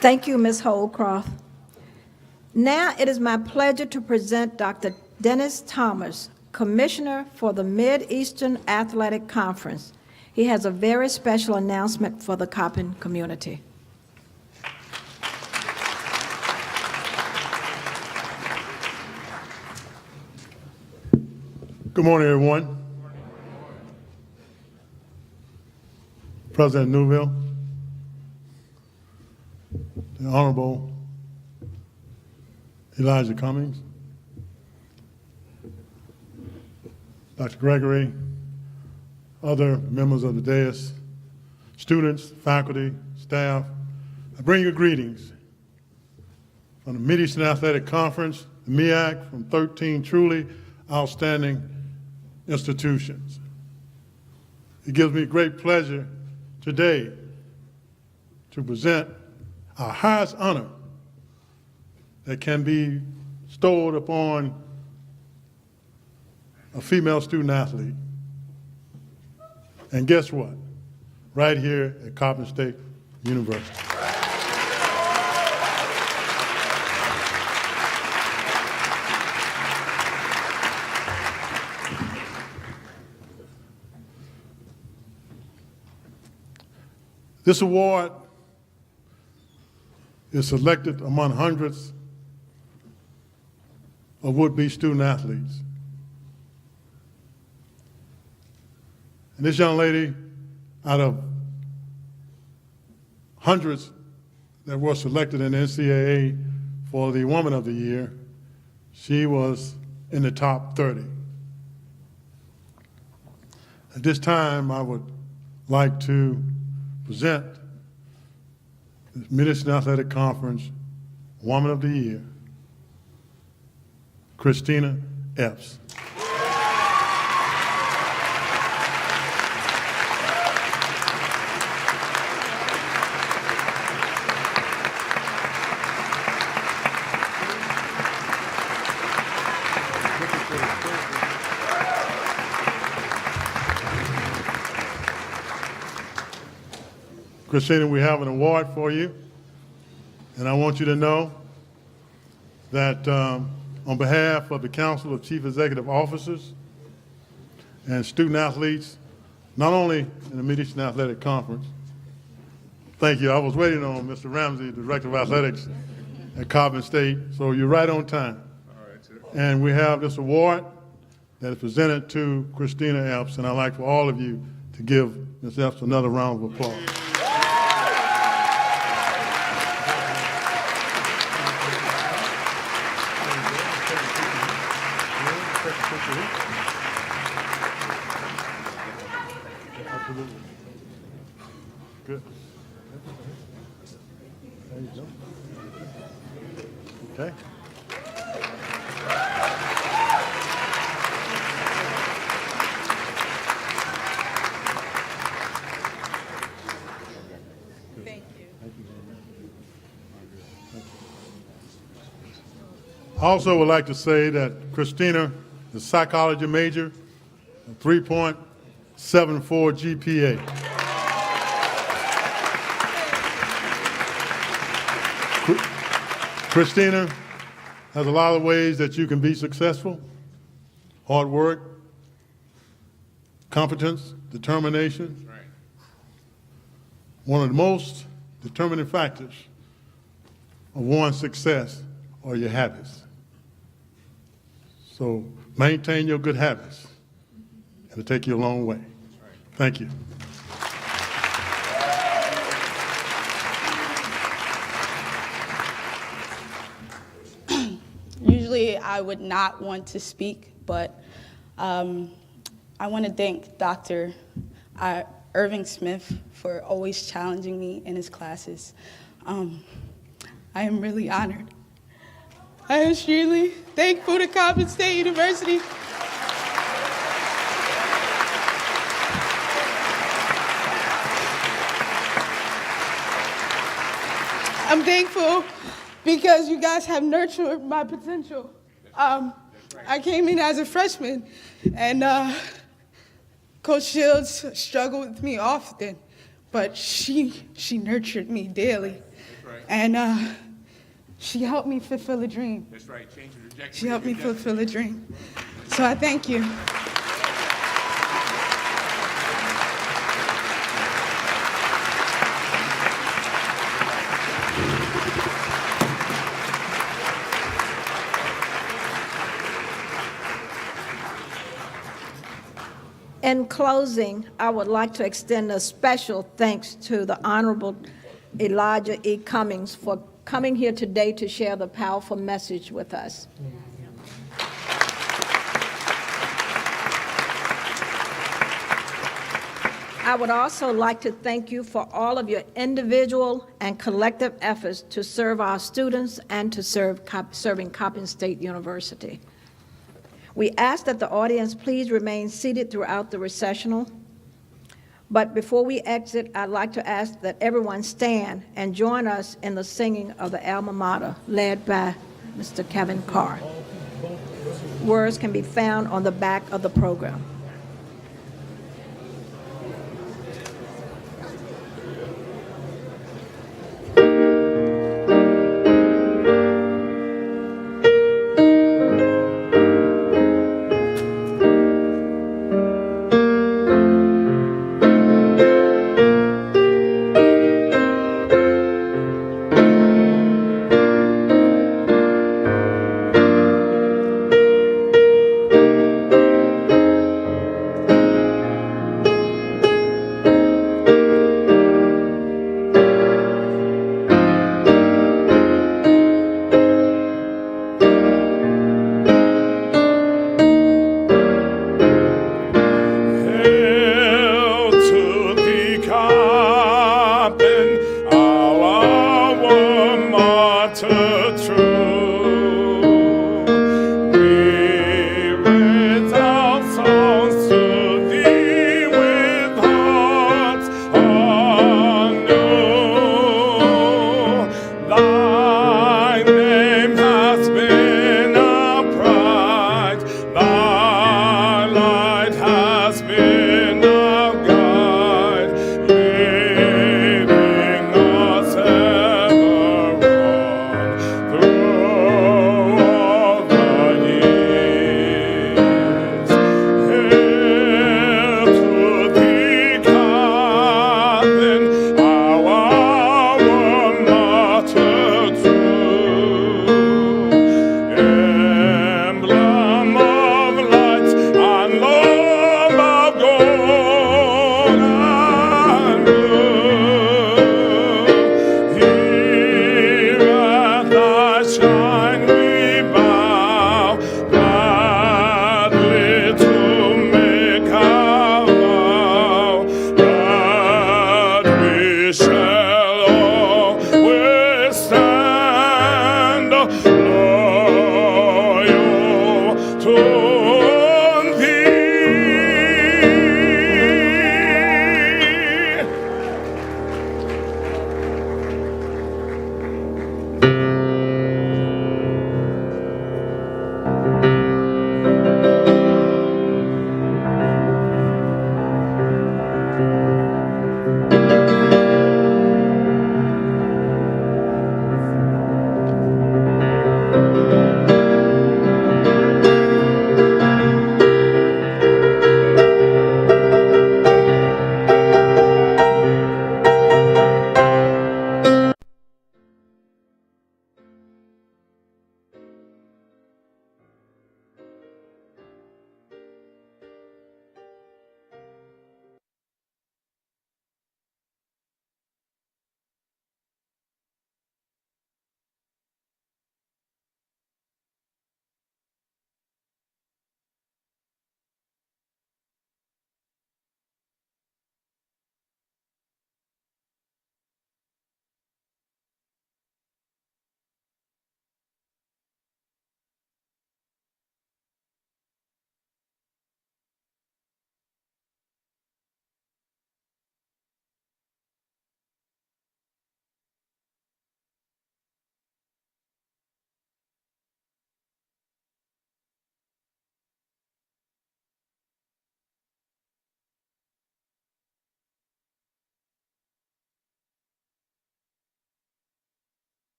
B: Thank you, Ms. Holcroft. Now it is my pleasure to present Dr. Dennis Thomas, Commissioner for the Mid-Eastern Athletic Conference. He has a very special announcement for the Coppin community.
G: Good morning, everyone. President Newville, the Honorable Elijah Cummings, Dr. Gregory, other members of the dais, students, faculty, staff, I bring you greetings from the Mid-Eastern Athletic Conference, the MEAC, from 13 truly outstanding institutions. It gives me great pleasure today to present our highest honor that can be bestowed upon a female student athlete. And guess what? Right here at Coppin State University. This award is selected among hundreds of would-be student athletes. And this young lady, out of hundreds that were selected in the NCAA for the Woman of the Year, she was in the top 30. At this time, I would like to present the Mid-Eastern Athletic Conference Woman of the Year, Christina Epps. Christina, we have an award for you, and I want you to know that on behalf of the Council of Chief Executive Officers and student athletes, not only in the Mid-Eastern Athletic Conference, thank you. I was waiting on Mr. Ramsey, the Director of Athletics at Coppin State, so you're right on time. All right, sir. And we have this award that is presented to Christina Epps, and I'd like for all of you to give Ms. Epps another round of applause. Absolutely. Good. There you go. Okay.
D: Thank you.
G: I also would like to say that Christina is a psychology major, a 3.74 GPA. Christina has a lot of ways that you can be successful: hard work, competence, determination. Right. One of the most determining factors of one's success are your habits. So maintain your good habits. It'll take you a long way. Thank you.
H: Usually I would not want to speak, but I want to thank Dr. Irving Smith for always challenging me in his classes. I am really honored. I am extremely thankful to Coppin State University. I'm thankful because you guys have nurtured my potential. I came in as a freshman, and Coach Shields struggled with me often, but she nurtured me daily.
E: right.
H: And she helped me fulfill a dream.
E: That's right. Change the trajectory.
H: She helped me fulfill a dream. So I thank you.
B: In closing, I would like to extend a special thanks to the Honorable Elijah E. Cummings for coming here today to share the powerful message with us. I would also like to thank you for all of your individual and collective efforts to serve our students and to serving Coppin State University. We ask that the audience please remain seated throughout the recessional. But before we exit, I'd like to ask that everyone stand and join us in the singing of the alma mater led by Mr. Kevin Carr. Words can be found on the back of the program.